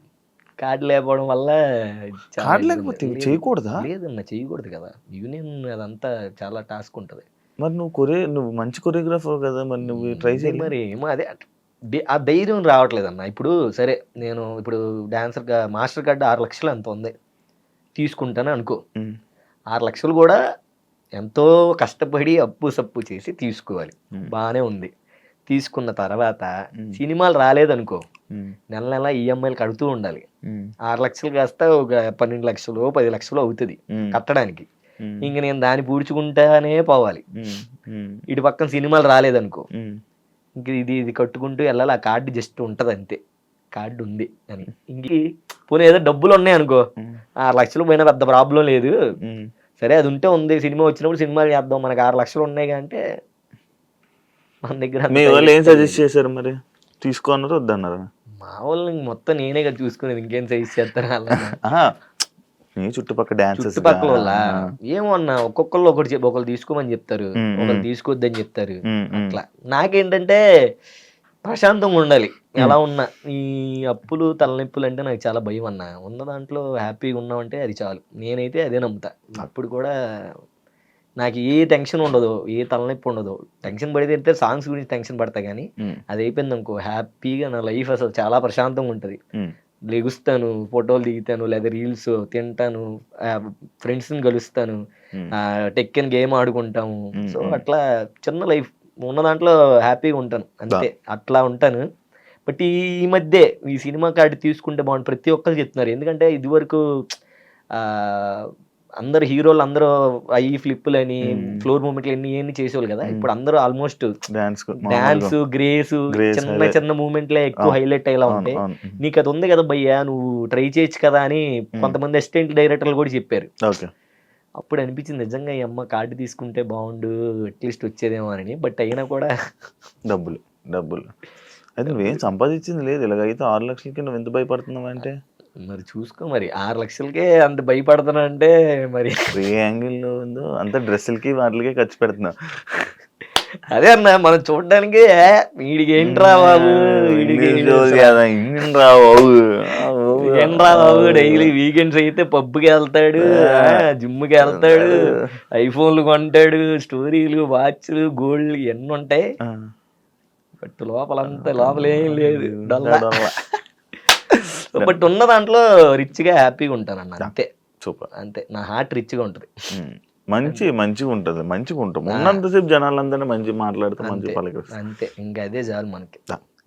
కార్డు లేకపోవడం వల్ల చేయకూడదా? లేదన్నా, చేయకూడదు కదా, యూనియన్ అదంతా చాలా టాస్క్ ఉంటది. మరి నువ్వు మంచి కొరియోగ్రాఫర్ కదా, మరి నువ్వు ట్రై చేయాలి. మరి ఏమో అదే ఆ ధైర్యం రావట్లేదన్న. ఇప్పుడు సరే నేను ఇప్పుడు డాన్సర్గా మాస్టర్ కార్డు 6 లక్షలు ఎంత ఉంది తీసుకుంటాను అనుకో. 6 లక్షలు కూడా ఎంతో కష్టపడి అప్పు సప్పు చేసి తీసుకోవాలి, బాగానే ఉంది. తీసుకున్న తర్వాత సినిమాలు రాలేదనుకో, నెల ఈఎంఐలు కడుతూ ఉండాలి. 6 లక్షలు కాస్త ఒక 12 లక్షలు 10 లక్షలు అవుతుంది కట్టడానికి. ఇంక నేను దాన్ని పూడ్చుకుంటానే పోవాలి. ఇటు పక్కన సినిమాలు రాలేదనుకో, ఇంక ఇది కట్టుకుంటూ వెళ్ళాలి. ఆ కార్డు జస్ట్ ఉంటది అంతే, కార్డు ఉంది అని. ఇంక పోనీ ఏదో డబ్బులు ఉన్నాయి అనుకో, 6 లక్షలు పోయినా పెద్ద ప్రాబ్లం లేదు, సరే అది ఉంటే ఉంది, సినిమా వచ్చినప్పుడు సినిమాలు చేద్దాం, మనకు 6 లక్షలు ఉన్నాయి అంటే మన దగ్గర. మీ వాళ్ళు ఏం సజెస్ట్ చేశారు మరి, తీసుకోన్నారు వద్దన్నారా? మా వాళ్ళని మొత్తం నేనే కదా చూసుకునేది, ఇంకేం సజెస్ట్ చేస్తారా? నీ చుట్టుపక్కల డాన్సెస్ చుట్టుపక్కల వాళ్ళ ఏమో అన్న ఒక్కొక్కళ్ళు ఒకళ్ళు తీసుకోమని చెప్తారు, ఒకళ్ళు తీసుకోవద్దని చెప్తారు. అట్లా నాకేంటంటే ప్రశాంతంగా ఉండాలి ఎలా ఉన్నా. ఈ అప్పులు తలనొప్పులు అంటే నాకు చాలా భయం అన్న. ఉన్న దాంట్లో హ్యాపీగా ఉన్నామంటే అది చాలు. నేనైతే అదే నమ్ముతా. అప్పుడు కూడా నాకు ఏ టెన్షన్ ఉండదు, ఏ తలనొప్పి ఉండదు. టెన్షన్ పడితే సాంగ్స్ గురించి టెన్షన్ పడతా, కానీ అది అయిపోయింది అనుకో హ్యాపీగా నా లైఫ్ అసలు చాలా ప్రశాంతంగా ఉంటుంది. లెగుస్తాను, ఫోటోలు దిగుతాను, లేదా రీల్స్ తింటాను, ఫ్రెండ్స్ని కలుస్తాను, టెక్కన్ గేమ్ ఆడుకుంటాము. సో అట్లా చిన్న లైఫ్ ఉన్న దాంట్లో హ్యాపీగా ఉంటాను అంతే. అట్లా ఉంటాను. బట్ ఈ మధ్య ఈ సినిమా కార్డు తీసుకుంటే బాగుంటుంది ప్రతి ఒక్కరు చెప్తున్నారు. ఎందుకంటే ఇదివరకు అందరు హీరోలు అందరూ ఐ ఫ్లిప్పులని ఫ్లోర్ మూమెంట్లు ఎన్ని చేసేవాళ్ళు కదా. ఇప్పుడు అందరూ ఆల్మోస్ట్ డాన్స్ గ్రేస్ చిన్న చిన్న మూమెంట్లే ఎక్కువ హైలైట్ అయ్యేలా ఉంటాయి. నీకు అది ఉంది కదా భయ్యా, నువ్వు ట్రై చేయొచ్చు కదా అని కొంతమంది అసిస్టెంట్ డైరెక్టర్లు కూడా చెప్పారు. అప్పుడు అనిపించింది నిజంగా ఈ అమ్మ కార్డు తీసుకుంటే బాగుండు, అట్లీస్ట్ వచ్చేదేమో అని. బట్ అయినా కూడా డబ్బులు అయితే నువ్వేం సంపాదించింది లేదు. ఇలాగైతే 6 లక్షలకి నువ్వు ఎంత భయపడుతున్నావు అంటే మరి చూసుకో. మరి 6 లక్షలకే అంత భయపడుతున్నా అంటే మరి ఏ యాంగిల్లో ఉందో అంత డ్రెస్సులకి వాటికే ఖర్చు పెడుతున్నావు. అదే అన్న మనం చూడడానికి వీడికి ఏంట్రా బాబు, ఏంట్రా బాబు డైలీ వీకెండ్స్ అయితే పబ్కి వెళ్తాడు, జిమ్కి వెళ్తాడు, ఐఫోన్లు కొంటాడు, స్టోరీలు, వాచ్లు, గోల్డ్ ఎన్ని ఉంటాయి. బట్ లోపలంతా లోపలేం లేదు. బట్ ఉన్న దాంట్లో రిచ్గా హ్యాపీగా ఉంటాను అన్న. అంతే, సూపర్. అంతే, నా హార్ట్ రిచ్గా ఉంటుంది. మంచిగా ఉంటుంది, మంచిగా ఉంటాం. ఉన్నంతసేపు జనాలందరినీ మంచి మాట్లాడుతూ మంచి పలకరిస్తాం అంతే. ఇంకా అదే చాలు మనకి.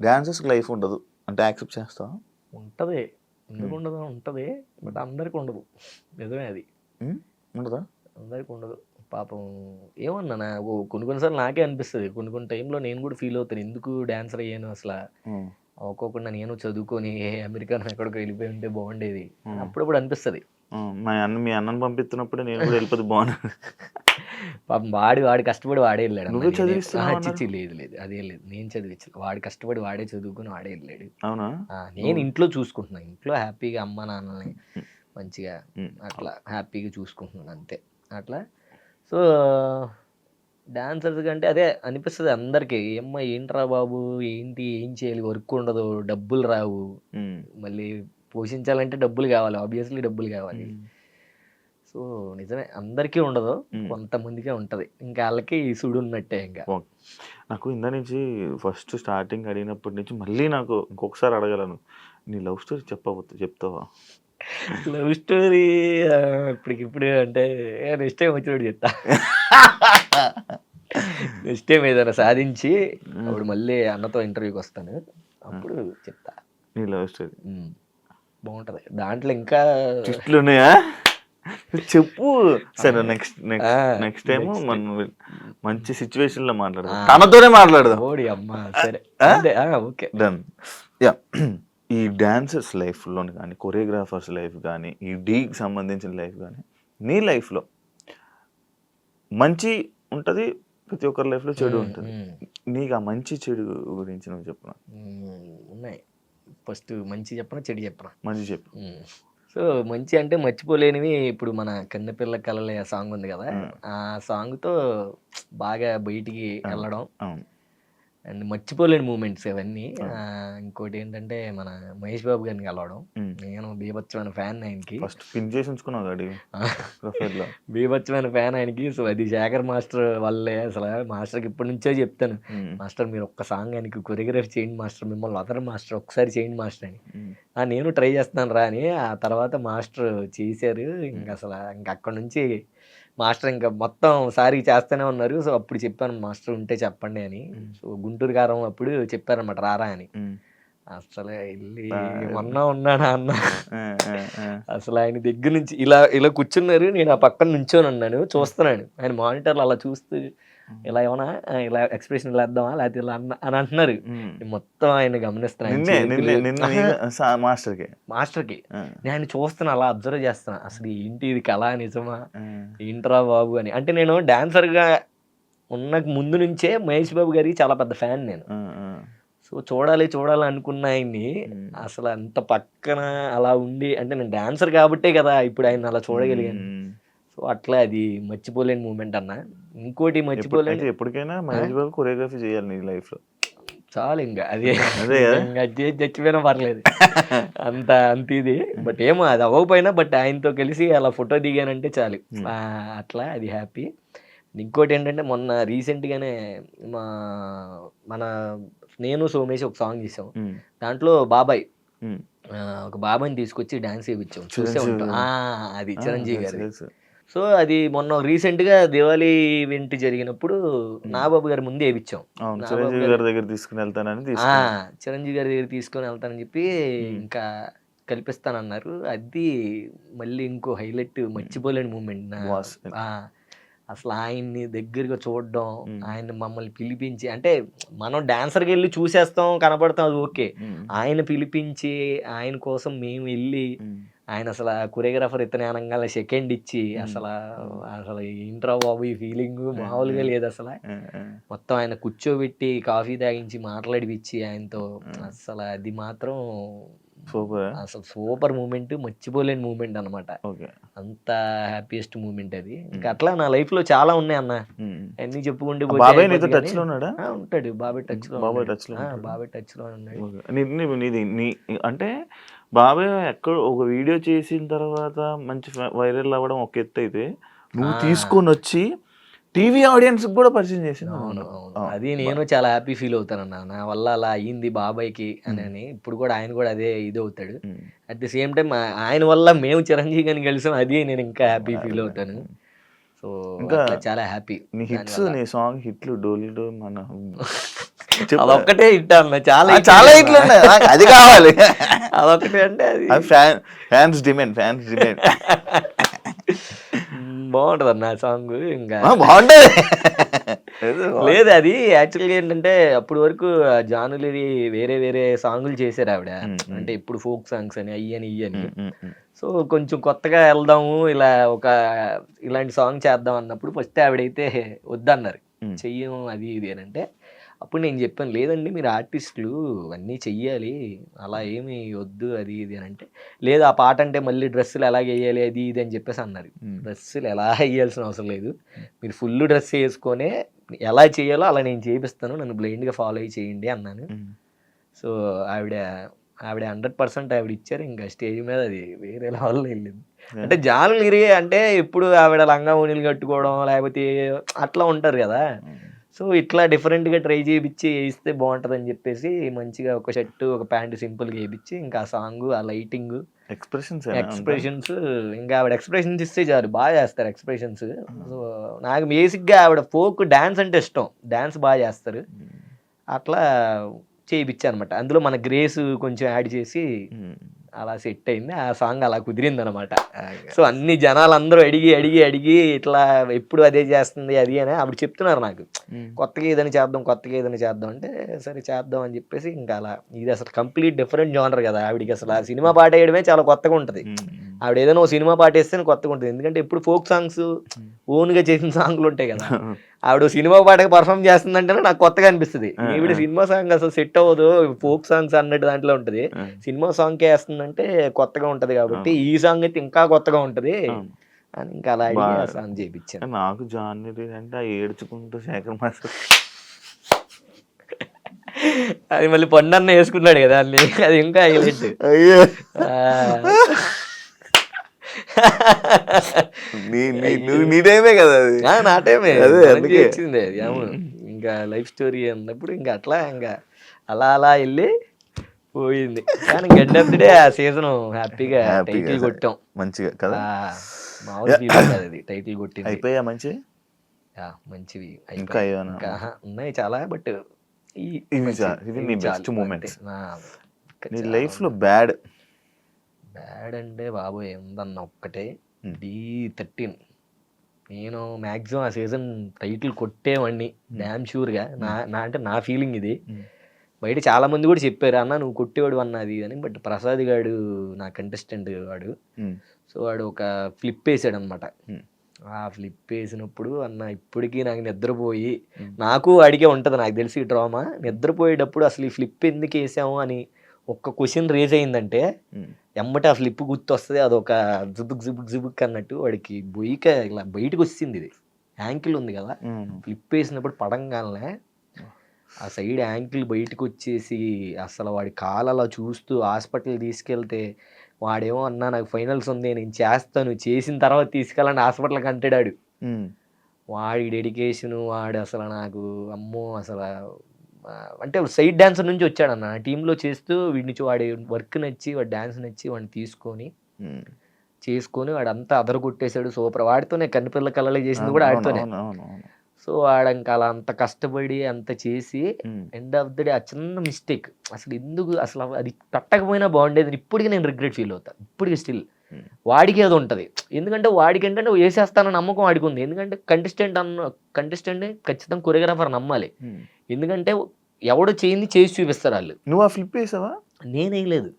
డాన్సర్స్ లైఫ్ ఉండదు అంటే యాక్సెప్ట్ చేస్తావా? ఉంటది, ఎందుకు ఉండదు, ఉంటది. బట్ అందరికి ఉండదు. నిజమే, అది ఉండదా? అందరికి ఉండదు పాపం. ఏమన్నా కొన్నిసార్లు నాకే అనిపిస్తుంది. కొన్ని టైంలో నేను కూడా ఫీల్ అవుతాను, ఎందుకు డాన్సర్ అయ్యాను అసలు, ఒక్కొక్కటి నేను చదువుకొని అమెరికాను ఎక్కడికి వెళ్ళిపోయి ఉంటే బాగుండేది అప్పుడప్పుడు అనిపిస్తుంది. మీ అన్నను పంపిస్తున్నప్పుడు నేను కూడా వెళ్ళిపోతే బాగుంది. పాపం వాడు కష్టపడి వాడే వెళ్ళాడు. లేదు అదేం లేదు, నేను చదివించాను. వాడు కష్టపడి వాడే చదువుకుని వాడే వెళ్ళాడు. అవునా? నేను ఇంట్లో చూసుకుంటున్నాను, ఇంట్లో హ్యాపీగా అమ్మ నాన్నని మంచిగా అట్లా హ్యాపీగా చూసుకుంటున్నాను అంతే. అట్లా సో డాన్సర్స్ కంటే అదే అనిపిస్తుంది అందరికి, ఏమ్మా ఏంట్రా బాబు ఏంటి, ఏం చేయాలి, వర్క్ ఉండదు, డబ్బులు రావు, మళ్ళీ పోషించాలంటే డబ్బులు కావాలి, ఆబ్వియస్లీ డబ్బులు కావాలి. సో నిజమే అందరికీ ఉండదు, కొంతమందికే ఉంటుంది. ఇంకా వాళ్ళకి సుడు ఉన్నట్టే. ఇంకా నాకు ఇందా నుంచి ఫస్ట్ స్టార్టింగ్ అడిగినప్పటి నుంచి మళ్ళీ నాకు ఇంకొకసారి అడగలను, నీ లవ్ స్టోరీ చెప్తావా? లవ్ స్టోరీ ఇప్పటికిప్పుడు అంటే నెక్స్ట్ టైం వచ్చినప్పుడు చెప్తా. నెక్స్ట్ టైం ఏదైనా సాధించి అప్పుడు మళ్ళీ అన్నతో ఇంటర్వ్యూకి వస్తాను, అప్పుడు చెప్తా నీ లవ్ స్టోరీ. బాగుంటది దాంట్లో, ఇంకా ఉన్నాయా చెప్పు. సరే నెక్స్ట్ టైం మనం మంచి సిచ్యువేషన్ లో మాట్లాడదాం, తనతోనే మాట్లాడదాం. ఓడి అమ్మా, సరే ఓకే డన్. యా, ఈ డాన్సర్స్ లైఫ్లో కానీ, కొరియోగ్రాఫర్స్ లైఫ్ కానీ, ఈ డీకి సంబంధించిన లైఫ్ కానీ, నీ లైఫ్లో మంచి ఉంటుంది, ప్రతి ఒక్కరి లైఫ్లో చెడు ఉంటుంది. నీకు ఆ మంచి చెడు గురించి నువ్వు చెప్పు. ఉన్నాయి. ఫస్ట్ మంచి చెప్పనా చెడు చెప్పనా? మంచి చెప్పు. సో మంచి అంటే మర్చిపోలేనివి, ఇప్పుడు మన కన్నెపిల్ల కలలే సాంగ్ ఉంది కదా, ఆ సాంగ్తో బాగా బయటికి వెళ్ళడం అండ్ మర్చిపోలేని మూమెంట్స్ అవన్నీ. ఇంకోటి ఏంటంటే మన మహేష్ బాబు గారిని కలవడం. నేను బీభత్సమైన ఫ్యాన్ ఆయనకి, బీభత్సమైన ఫ్యాన్ ఆయనకి. సో అది శేఖర్ మాస్టర్ వల్లే. అసలు మాస్టర్కి ఇప్పటి నుంచో చెప్తాను, మాస్టర్ మీరు ఒక్క సాంగ్ ఆయనకి కొరియోగ్రఫీ చేయండి మాస్టర్, మిమ్మల్ని వదరు మాస్టర్, ఒకసారి చేయండి మాస్టర్ అని. నేను ట్రై చేస్తున్నాను రా అని. ఆ తర్వాత మాస్టర్ చేశారు. ఇంకా అసలు ఇంక అక్కడ నుంచి మాస్టర్ ఇంకా మొత్తం సారి చేస్తూనే ఉన్నారు. సో అప్పుడు చెప్పాను మాస్టర్ ఉంటే చెప్పండి అని. సో గుంటూరు కారం అప్పుడు చెప్పారనమాట రారా అని. అసలు వెళ్ళి ఉన్నాడా అన్న, అసలు ఆయన దగ్గర నుంచి ఇలా కూర్చున్నారు, నేను ఆ పక్కన నుంచొని ఉన్నాను, చూస్తున్నాను. ఆయన మానిటర్లు అలా చూస్తూ ఇలా ఏమన్నా ఇలా ఎక్స్ప్రెషన్ ఇలా వేద్దామా లేకపోతే ఇలా అని అంటున్నారు. మొత్తం ఆయన గమనిస్తున్నాను, మాస్టర్కి నేను చూస్తున్నా, అలా అబ్జర్వ్ చేస్తున్నా. అసలు ఏంటి ఇది కళ నిజమా ఏంట్రా బాబు అని. అంటే నేను డాన్సర్గా ఉన్న ముందు నుంచే మహేష్ బాబు గారికి చాలా పెద్ద ఫ్యాన్ నేను. సో చూడాలి చూడాలి అనుకున్న ఆయన్ని అసలు అంత పక్కన అలా ఉండి, అంటే నేను డాన్సర్ కాబట్టే కదా ఇప్పుడు ఆయన అలా చూడగలిగాను. సో అట్లా అది మర్చిపోలేని మూమెంట్ అన్న. ఇంకోటి మర్చిపోలేని, ఎప్పటికైనా మహేష్ బాబు కొరియోగ్రఫీ చేయాలి నీ లైఫ్ లో. చాలు ఇంకా అదే అదే కదా. ఇంకా చచ్చిపోయినా పర్లేదు అంత ఇది. బట్ ఏమో అది అవ్వకపోయినా బట్ ఆయనతో కలిసి అలా ఫోటో దిగానంటే చాలు. అట్లా అది హ్యాపీ. ఇంకోటి ఏంటంటే మొన్న రీసెంట్గానే మన నేను సోమేష్ ఒక సాంగ్ చేసాం. దాంట్లో బాబాయ్ ఒక బాబాయ్ని తీసుకొచ్చి డాన్స్ వేయించాం, చూసే ఉంటాం. అది చిరంజీవి గారి. సో అది మొన్న రీసెంట్గా దివాళీ ఈవెంట్ జరిగినప్పుడు నాగబాబు గారి ముందు వేయించాం. చిరంజీవి గారి దగ్గర తీసుకుని వెళ్తానని చిరంజీవి గారి దగ్గర తీసుకొని వెళ్తానని చెప్పి ఇంకా కల్పిస్తానన్నారు. అది మళ్ళీ ఇంకో హైలైట్, మర్చిపోలేని మూమెంట్. అసలు ఆయన్ని దగ్గరగా చూడడం, ఆయన మమ్మల్ని పిలిపించి, అంటే మనం డాన్సర్కి వెళ్ళి చూసేస్తాం కనపడతాం అది ఓకే, ఆయన పిలిపించి ఆయన కోసం మేము వెళ్ళి, ఆయన అసలు కొరియోగ్రాఫర్ ఇతనే అనగానే సెకండ్ ఇచ్చి అసలు ఏంట్రా బాబు ఈ ఫీలింగ్ మామూలుగా లేదు అసలు. మొత్తం ఆయన కూర్చోబెట్టి కాఫీ తాగించి మాట్లాడిపించి ఆయనతో, అసలు అది మాత్రం అసలు సూపర్ మూమెంట్, మర్చిపోలేని మూమెంట్ అనమాట. అంత హ్యాపీయెస్ట్ మూమెంట్ అది. ఇంకా అట్లా నా లైఫ్ లో చాలా ఉన్నాయి అన్న, అన్ని చెప్పుకుంటూ ఉంటాడు. బాబాయ్ టచ్ లో ఉన్నాడు. అంటే బాబాయ్ ఎక్కడ ఒక వీడియో చేసిన తర్వాత మంచి వైరల్ అవ్వడం ఒక ఎత్తు అయితే, నువ్వు తీసుకొని వచ్చి టీవీ ఆడియన్స్ కూడా పరిచయం చేసింది. అవును, అది నేను చాలా హ్యాపీ ఫీల్ అవుతానన్నా, నా వల్ల అలా అయ్యింది బాబాయ్కి అని. ఇప్పుడు కూడా ఆయన కూడా అదే ఇది అవుతాడు. అట్ ది సేమ్ టైం ఆయన వల్ల మేము చిరంజీవి గారిని కలిసాం, అది నేను ఇంకా హ్యాపీ ఫీల్ అవుతాను. సో ఇంకా చాలా హ్యాపీ. నీ హిట్స్, నీ సాంగ్ హిట్లు, డోలు మన అదొక్కటే హిట్ అన్న, చాలా హిట్లు అది కావాలి. అదొక్కటే అంటే అది ఫ్యాన్స్ డిమాండ్ బాగుంటది అన్న సాంగ్. ఇంకా బాగుంటది. లేదు అది యాక్చువల్గా ఏంటంటే అప్పటి వరకు జానులరి వేరే వేరే సాంగులు చేశారు ఆవిడ, అంటే ఇప్పుడు ఫోక్ సాంగ్స్ అని అయ్యని ఇయ్యని. సో కొంచెం కొత్తగా వెళ్దాము, ఇలాంటి సాంగ్ చేద్దాం అన్నప్పుడు ఫస్ట్ ఆవిడైతే వద్దన్నారు, చెయ్యం అది ఇది అని. అంటే అప్పుడు నేను చెప్పాను, లేదండి మీరు ఆర్టిస్టులు అన్నీ చెయ్యాలి, అలా ఏమి వద్దు అది ఇది అని. అంటే లేదు, ఆ పాట అంటే మళ్ళీ డ్రెస్సులు ఎలాగ వేయాలి అది ఇది అని చెప్పేసి అన్నారు. డ్రెస్సులు ఎలా వేయాల్సిన అవసరం లేదు, మీరు ఫుల్ డ్రెస్ వేసుకొనే ఎలా చేయాలో అలా నేను చేపిస్తాను, నన్ను బ్లైండ్గా ఫాలో అయ్యి చేయండి అన్నాను. సో ఆవిడ 100% ఆవిడ ఇచ్చారు. ఇంకా స్టేజ్ మీద అది వేరే లెవెల్లో వెళ్ళింది. అంటే జానులరి అంటే ఇప్పుడు ఆవిడ లంగా ఓణీలు కట్టుకోవడం లేకపోతే అట్లా ఉంటారు కదా. సో ఇట్లా డిఫరెంట్గా ట్రై చేయించి వేయిస్తే బాగుంటుందని చెప్పేసి మంచిగా ఒక షర్టు ఒక ప్యాంటు సింపుల్గా వేయించి, ఇంకా ఆ సాంగ్, ఆ లైటింగ్, ఎక్స్ప్రెషన్స్, ఇంకా ఆవిడ ఎక్స్ప్రెషన్స్ ఇస్తే చాలు, బాగా చేస్తారు ఎక్స్ప్రెషన్స్. సో నాకు బేసిక్గా ఆవిడ ఫోక్ డ్యాన్స్ అంటే ఇష్టం, డ్యాన్స్ బాగా చేస్తారు. అట్లా చేయించా అనమాట. అందులో మన గ్రేస్ కొంచెం యాడ్ చేసి అలా సెట్ అయింది. ఆ సాంగ్ అలా కుదిరింది అనమాట. సో అన్ని జనాలు అందరూ అడిగి ఇట్లా ఎప్పుడు అదే చేస్తుంది అది అని అప్పుడు చెప్తున్నారు నాకు, కొత్తగా ఏదైనా చేద్దాం అంటే సరే చేద్దాం అని చెప్పేసి ఇంకా అలా. ఇది అసలు కంప్లీట్ డిఫరెంట్ జోనర్ కదా ఆవిడికి. అసలు ఆ సినిమా పాట వేయడమే చాలా కొత్తగా ఉంటుంది. ఆవిడ ఏదైనా ఓ సినిమా పాట వేస్తేనే కొత్తగా ఉంటుంది, ఎందుకంటే ఎప్పుడు ఫోక్ సాంగ్స్ ఓన్గా చేసిన సాంగ్లు ఉంటాయి కదా. ఆవిడ సినిమా పాటకి పర్ఫామ్ చేస్తుందంటేనే నాకు కొత్తగా అనిపిస్తుంది. ఈవిడ సినిమా సాంగ్ అసలు సెట్ అవ్వదు, ఫోక్ సాంగ్స్ అన్నట్టు దాంట్లో ఉంటుంది. సినిమా సాంగ్కే వేస్తుందంటే కొత్తగా ఉంటది, కాబట్టి ఈ సాంగ్ అయితే ఇంకా కొత్తగా ఉంటది అని ఇంకా అలా అడిగి ఆ సాంగ్ చేయించాను. నాకు జాన్వరి అంటే ఏడ్చుకుంటూ శేఖర్ మాస్టర్ అది మళ్ళీ పొండన్న వేసుకున్నాడు కదా అన్ని, అది ఇంకా హైలైట్. నీ టైమే కదా అది, నా టైమే వచ్చింది అది. అవును, ఇంకా లైఫ్ స్టోరీ అన్నప్పుడు ఇంకా అట్లా ఇంకా అలా వెళ్ళి పోయింది. కానీ ఎండ్ ఆఫ్ ది డే ఆ సీజన్ హ్యాపీగా టైటిల్ కొట్టాం మంచిగా కదా. మామూలు ఫీలింగ్ కాదు అది, టైటిల్ కొట్టింది. అయిపోయా మంచివి ఇంకా ఉన్నాయి చాలా. బట్ ఇది బెస్ట్ మూమెంట్స్ నీ లైఫ్ లో. బ్యాడ్ అంటే బాబోయ్ ఏందన్న ఒక్కటే, D13. నేను మ్యాక్సిమం ఆ సీజన్ టైటిల్ కొట్టేవాడిని డ్యామ్ షూర్గా. అంటే నా ఫీలింగ్ ఇది. బయట చాలా మంది కూడా చెప్పారు, అన్న నువ్వు కొట్టేవాడు అన్నది అని. బట్ ప్రసాద్ గాడు నా కంటెస్టెంట్ వాడు, సో వాడు ఒక ఫ్లిప్ వేసాడు అనమాట. ఆ ఫ్లిప్ వేసినప్పుడు అన్న ఇప్పటికీ నాకు నిద్రపోయి నాకు అడిగే ఉంటుంది నాకు తెలిసి ఈ డ్రామా నిద్రపోయేటప్పుడు అసలు ఈ ఫ్లిప్ ఎందుకు వేసాము అని ఒక్క క్వశ్చన్ రేజ్ అయిందంటే ఎమ్మటి ఆ ఫ్లిప్ గుర్తొస్తుంది అదొక జుబుక్ అన్నట్టు వాడికి బొయ్యిక ఇలా బయటకు వచ్చింది ఇది యాంకిల్ ఉంది కదా ఫ్లిప్ వేసినప్పుడు పడంగానే ఆ సైడ్ యాంకిల్ బయటకు వచ్చేసి అసలు వాడి కాలు అలా చూస్తూ హాస్పిటల్ తీసుకెళ్తే వాడేమో అన్నా నాకు ఫైనల్స్ ఉంది నేను చేస్తాను చేసిన తర్వాత తీసుకెళ్ళండి హాస్పిటల్కి అంటాడు వాడి డెడికేషను వాడు అసలు నాకు అమ్మో అసలు అంటే సైడ్ డాన్సర్ నుంచి వచ్చాడన్న టీంలో చేస్తూ వీడి వాడి వర్క్ నచ్చి వాడి డాన్స్ నచ్చి వాడిని తీసుకొని వాడు అంతా అదర కొట్టేశాడు సూపర్ వాడితోనే కన్నుపిల్ల కళ్ళలో చేసింది కూడా ఆడితోనే సో వాడంక అలా అంత కష్టపడి అంత చేసి ఎండ్ ఆఫ్ ద డే ఆ చిన్న మిస్టేక్ అసలు ఎందుకు అసలు అది కట్టకపోయినా బాగుండేది ఇప్పటికీ నేను రిగ్రెట్ ఫీల్ అవుతాను ఇప్పటికీ స్టిల్ వాడికి అది ఉంటుంది ఎందుకంటే వాడికి ఏంటంటే వేసేస్తానని నమ్మకం వాడికి ఉంది ఎందుకంటే కంటెస్టెంట్ ఖచ్చితంగా కొరియోగ్రాఫర్ నమ్మాలి ఎందుకంటే ఎవడో చేయింది చేసి చూపిస్తారు వాళ్ళు నువ్వు ఆ ఫ్లిప్ వేసావా నేను వేయలేదు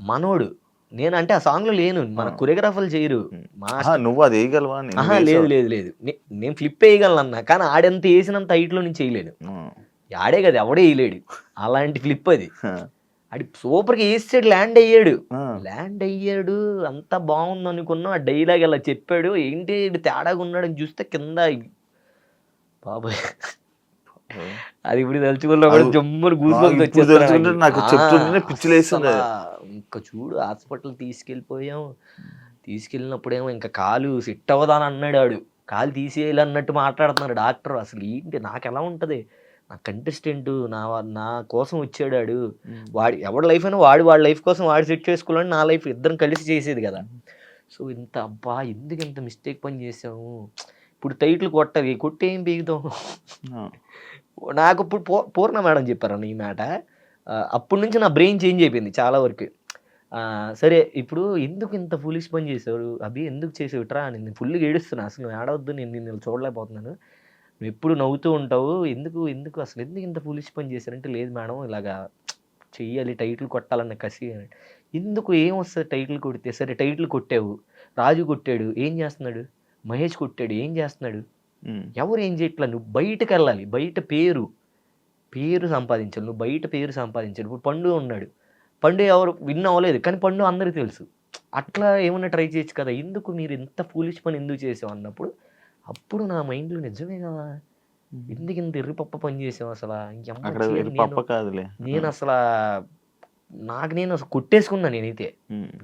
మనోడు నేను అంటే ఆ సాంగ్ లో లేను మన కొరియోగ్రాఫర్లు చేయరు నువ్వు అది వేయగలవా లేదు నేను ఫ్లిప్ వేయగలను అన్నా కానీ ఆడెంత వేసినంత హైట్ లో నేను చేయలేను ఆడే కదా ఎవడే వేయలేడు అలాంటి ఫ్లిప్ అది ఆడి సూపర్ గా వేసాడు ల్యాండ్ అయ్యాడు అంతా బాగుంది అనుకున్నాం ఆ డైలాగ్ అలా చెప్పాడు ఏంటి తేడాగా ఉన్నాడు అని చూస్తే కింద బాబాయ్ అది ఇప్పుడు తలుచుకున్నా జమ్మును గూసుకొని ఇంకా చూడు హాస్పిటల్ తీసుకెళ్ళినప్పుడేమో ఇంకా కాలు సెట్ అవ్వదా అని అన్నాడు ఆడు కాలు తీసేయాలన్నట్టు మాట్లాడుతున్నాడు డాక్టర్ అసలు ఏంటి నాకు ఎలా ఉంటుంది నా కంటెస్టెంట్ నా కోసం వచ్చాడు వాడి ఎవరి లైఫ్ అయినా వాడి లైఫ్ కోసం వాడు సెట్ చేసుకోవాలని నా లైఫ్ ఇద్దరం కలిసి చేసేది కదా సో ఇంత అబ్బా ఎందుకు ఇంత మిస్టేక్ పని చేసాము ఇప్పుడు టైటిల్ కొట్టి ఏం పీకుతాం నాకు ఇప్పుడు పూర్ణ మేడం చెప్పారన్న ఈ మాట అప్పటి నుంచి నా బ్రెయిన్ చేంజ్ అయిపోయింది చాలా వరకు సరే ఇప్పుడు ఎందుకు ఇంత ఫులిష్ పని చేసావు అభి ఎందుకు చేసావు ఇట్రా నేను ఫుల్గా ఏడుస్తున్నా అసలు నువ్వు ఏడవద్దు నేను చూడలేకపోతున్నాను నువ్వు ఎప్పుడు నవ్వుతూ ఉంటావు ఎందుకు అసలు ఎందుకు ఇంత ఫులిష్ పని చేశారంటే లేదు మేడం ఇలాగా చెయ్యాలి టైటిల్ కొట్టాలన్న కసి ఎందుకు ఏం వస్తుంది టైటిల్ కొడితే సరే టైటిల్ కొట్టావు రాజు కొట్టాడు ఏం చేస్తున్నాడు మహేష్ కొట్టాడు ఏం చేస్తున్నాడు ఎవరు ఏం చేయట్లా నువ్వు బయటకు వెళ్ళాలి బయట పేరు సంపాదించాలి నువ్వు బయట పేరు సంపాదించాలి ఇప్పుడు పండు ఉన్నాడు పండు ఎవరు విన్ అవ్వలేదు కానీ పండు అందరికీ తెలుసు అట్లా ఏమన్నా ట్రై చేయొచ్చు కదా ఎందుకు మీరు ఇంత ఫూలిష్ పని ఎందుకు చేసావు అన్నప్పుడు అప్పుడు నా మైండ్లో నిజమే కదా ఎందుకు ఇంత ఎర్రిపప్ప పని చేసావు అసలు నేను అసలు నేను అసలు కొట్టేసుకున్నా నేనైతే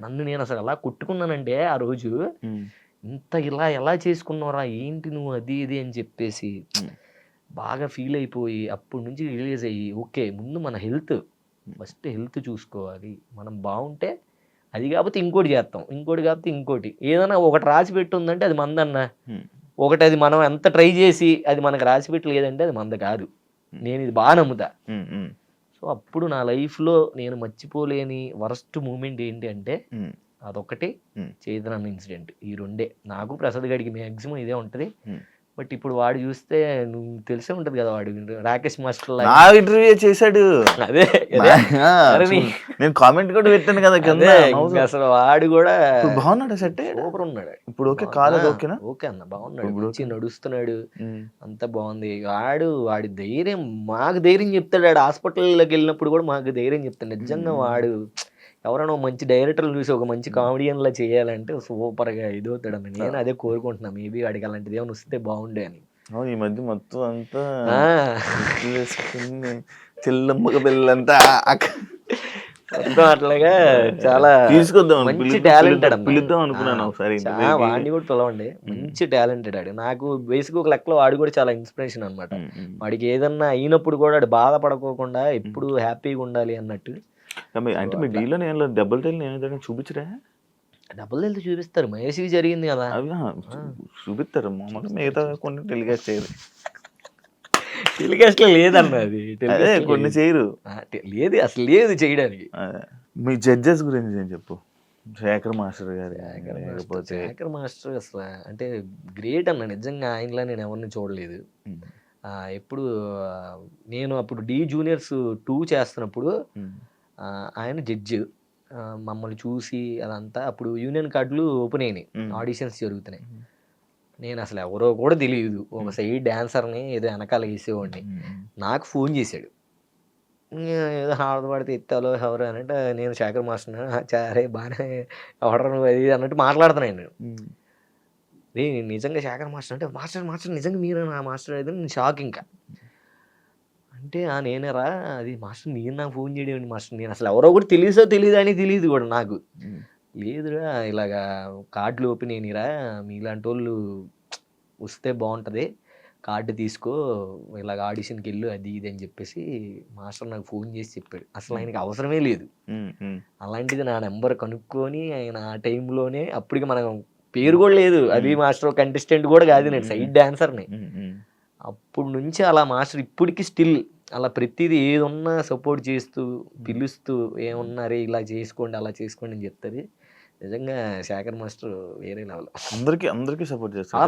నేను అసలు అలా కొట్టుకున్నానంటే ఆ రోజు ఇంత ఇలా ఎలా చేసుకున్నావురా ఏంటి నువ్వు అది ఇది అని చెప్పేసి బాగా ఫీల్ అయిపోయి అప్పటి నుంచి రిలీజ్ అయ్యి ఓకే ముందు మన ఫస్ట్ హెల్త్ చూసుకోవాలి మనం బాగుంటే అది కాకపోతే ఇంకోటి చేస్తాం ఇంకోటి కాకపోతే ఇంకోటి ఏదైనా ఒకటి రాసి పెట్టుందంటే అది మందన్న ఒకటి అది మనం ఎంత ట్రై చేసి అది మనకు రాసి పెట్టి లేదంటే అది మంద కాదు నేను ఇది బాగా నమ్ముతా సో అప్పుడు నా లైఫ్లో నేను మర్చిపోలేని వరస్ట్ మూమెంట్ ఏంటి అంటే అదొకటి చైతన్య ఇన్సిడెంట్ ఈ రెండే నాకు ప్రసాద్ గడికి మ్యాక్సిమం ఇదే ఉంటది బట్ ఇప్పుడు వాడు చూస్తే నువ్వు తెలిసే ఉంటది కదా వాడు రాకేష్ మాస్టర్ ఇంటర్వ్యూ చేశాడు అదే నేను కామెంట్ కూడా పెట్టాను కదా అసలు వాడు కూడా బాగున్నాడు సెట్ సూపర్ ఉన్నాడు ఇప్పుడు ఓకే కాలేదు ఓకేనా ఓకే అన్న బాగున్నాడు మంచి నడుస్తున్నాడు అంతా బాగుంది వాడి ధైర్యం మాకు ధైర్యం చెప్తాడు వాడు హాస్పిటల్లోకి వెళ్ళినప్పుడు కూడా మాకు ధైర్యం చెప్తాడు నిజంగా వాడు ఎవరైనా మంచి డైరెక్టర్లు చూసి ఒక మంచి కామెడియన్ లా చేయాలంటే సూపర్ గా ఇదవుతాడు అని నేను అదే కోరుకుంటున్నా మేబీ వాడికి అలాంటిది ఏమైనా వస్తే బాగుండే అని ఈ మధ్య మొత్తం అంతా చెల్లమ్మక పిల్లంతా అట్లాగా చాలా తీసుకొద్దాం మంచి టాలెంటెడ్ పిలుద్దాం అనుకున్నాను ఒకసారి వాడిని కూడా పిలవండి మంచి టాలెంటెడ్ ఆడు నాకు బేసిక్ ఒక లెక్కలో వాడు కూడా చాలా ఇన్స్పిరేషన్ అనమాట వాడికి ఏదన్నా అయినప్పుడు కూడా వాడు బాధపడుకోకుండా ఎప్పుడు హ్యాపీగా ఉండాలి అన్నట్టు అంటే మీ డీల్లో నేను డబుల్ టైల్ నేను చూపించరా డబుల్ టైల్ చూపిస్తారు మహేష్ జరిగింది కదా అవి చూపిస్తారు మామూలుగా మిగతా కొన్ని టెలికాస్ట్ చేయరు టెలికాస్ట్ లో లేదన్న అది కొన్ని చేయరు లేదు అసలు లేదు చేయడానికి మీ జడ్జెస్ గురించి నేను చెప్పు శేఖర్ మాస్టర్ గారు శేఖర్ మాస్టర్ అసలు అంటే గ్రేట్ అన్న నిజంగా ఆయనలా నేను ఎవరిని చూడలేదు ఎప్పుడు నేను అప్పుడు డి జూనియర్స్ 2 చేస్తున్నప్పుడు ఆయన జడ్జి మమ్మల్ని చూసి అదంతా అప్పుడు యూనియన్ కార్డులు ఓపెన్ అయినాయి ఆడిషన్స్ జరుగుతున్నాయి నేను అసలు ఎవరో కూడా తెలియదు. ఒక సైడ్ డాన్సర్‌ని ఏదో వెనకాల వేసేవాడిని. నాకు ఫోన్ చేశాడు. ఏదో హారత పడితే ఎత్తి హలో ఎవరు అనంటే నేను శేఖర్ మాస్టర్‌ని. అరే బాగానే ఎవడ్రా నువ్వు అది ఇది అన్నట్టు మాట్లాడుతున్నాను నేను. నేను నిజంగా శేఖర్ మాస్టర్ అంటే మాస్టర్ నిజంగా మీరేనా మాస్టర్ అయితే నేను షాక్ ఇంకా. అంటే నేనేరా అది మాస్టర్ మీరు నాకు ఫోన్ చేయడం మాస్టర్ నేను అసలు ఎవరో కూడా తెలీదా అని తెలియదు కూడా నాకు. లేదురా ఇలాగా కార్డులు ఓపెన్ అయినరా మీలాంటి వాళ్ళు వస్తే బాగుంటుంది కార్డు తీసుకో ఇలాగ ఆడిషన్కి వెళ్ళు అది ఇది అని చెప్పేసి మాస్టర్ నాకు ఫోన్ చేసి చెప్పాడు. అసలు ఆయనకి అవసరమే లేదు. అలాంటిది నా నెంబర్ కనుక్కొని ఆయన ఆ టైంలోనే అప్పటికి మనం పేరు కూడా లేదు అది మాస్టర్ కంటెస్టెంట్ కూడా కాదు నేను సైడ్ డాన్సర్ని. అప్పుడు నుంచి అలా మాస్టర్ ఇప్పటికి స్టిల్ అలా ప్రతిదీ ఏది ఉన్నా సపోర్ట్ చేస్తూ పిలుస్తూ ఏమున్నారే ఇలా చేసుకోండి అలా చేసుకోండి అని చెప్తుంది. నిజంగా శేఖర్ మాస్టర్ వేరే లెవెల్. అందరికి సపోర్ట్ చేస్తారు.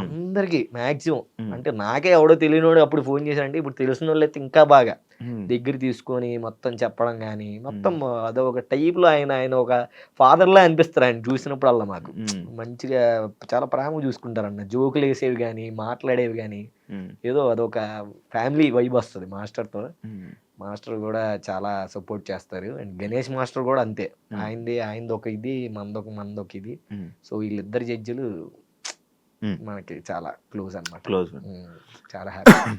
అందరికి మాక్సిమం. అంటే నాకే ఎవడో తెలియనోడు అప్పుడు ఫోన్ చేశాడంటే ఇప్పుడు తెలిసిన వాళ్ళు అయితే ఇంకా బాగా దగ్గర తీసుకొని మొత్తం చెప్పడం కానీ మొత్తం అదొక టైప్లో ఆయన ఒక ఫాదర్లా అనిపిస్తారు ఆయన చూసినప్పుడల్లా మాకు. మంచిగా చాలా ప్రేమ చూసుకుంటారన్న జోకులు వేసేవి కానీ మాట్లాడేవి కానీ ఏదో అదొక ఫ్యామిలీ వైబ్ వస్తుంది మాస్టర్తో. మాస్టర్ కూడా చాలా సపోర్ట్ చేస్తారు. అండ్ గణేష్ మాస్టర్ కూడా అంతే. ఆయనది ఒక ఇది మనదొక ఇది. సో వీళ్ళిద్దరు జడ్జిలు మనకి చాలా క్లోజ్ అన్నమాట. చాలా హ్యాపీ.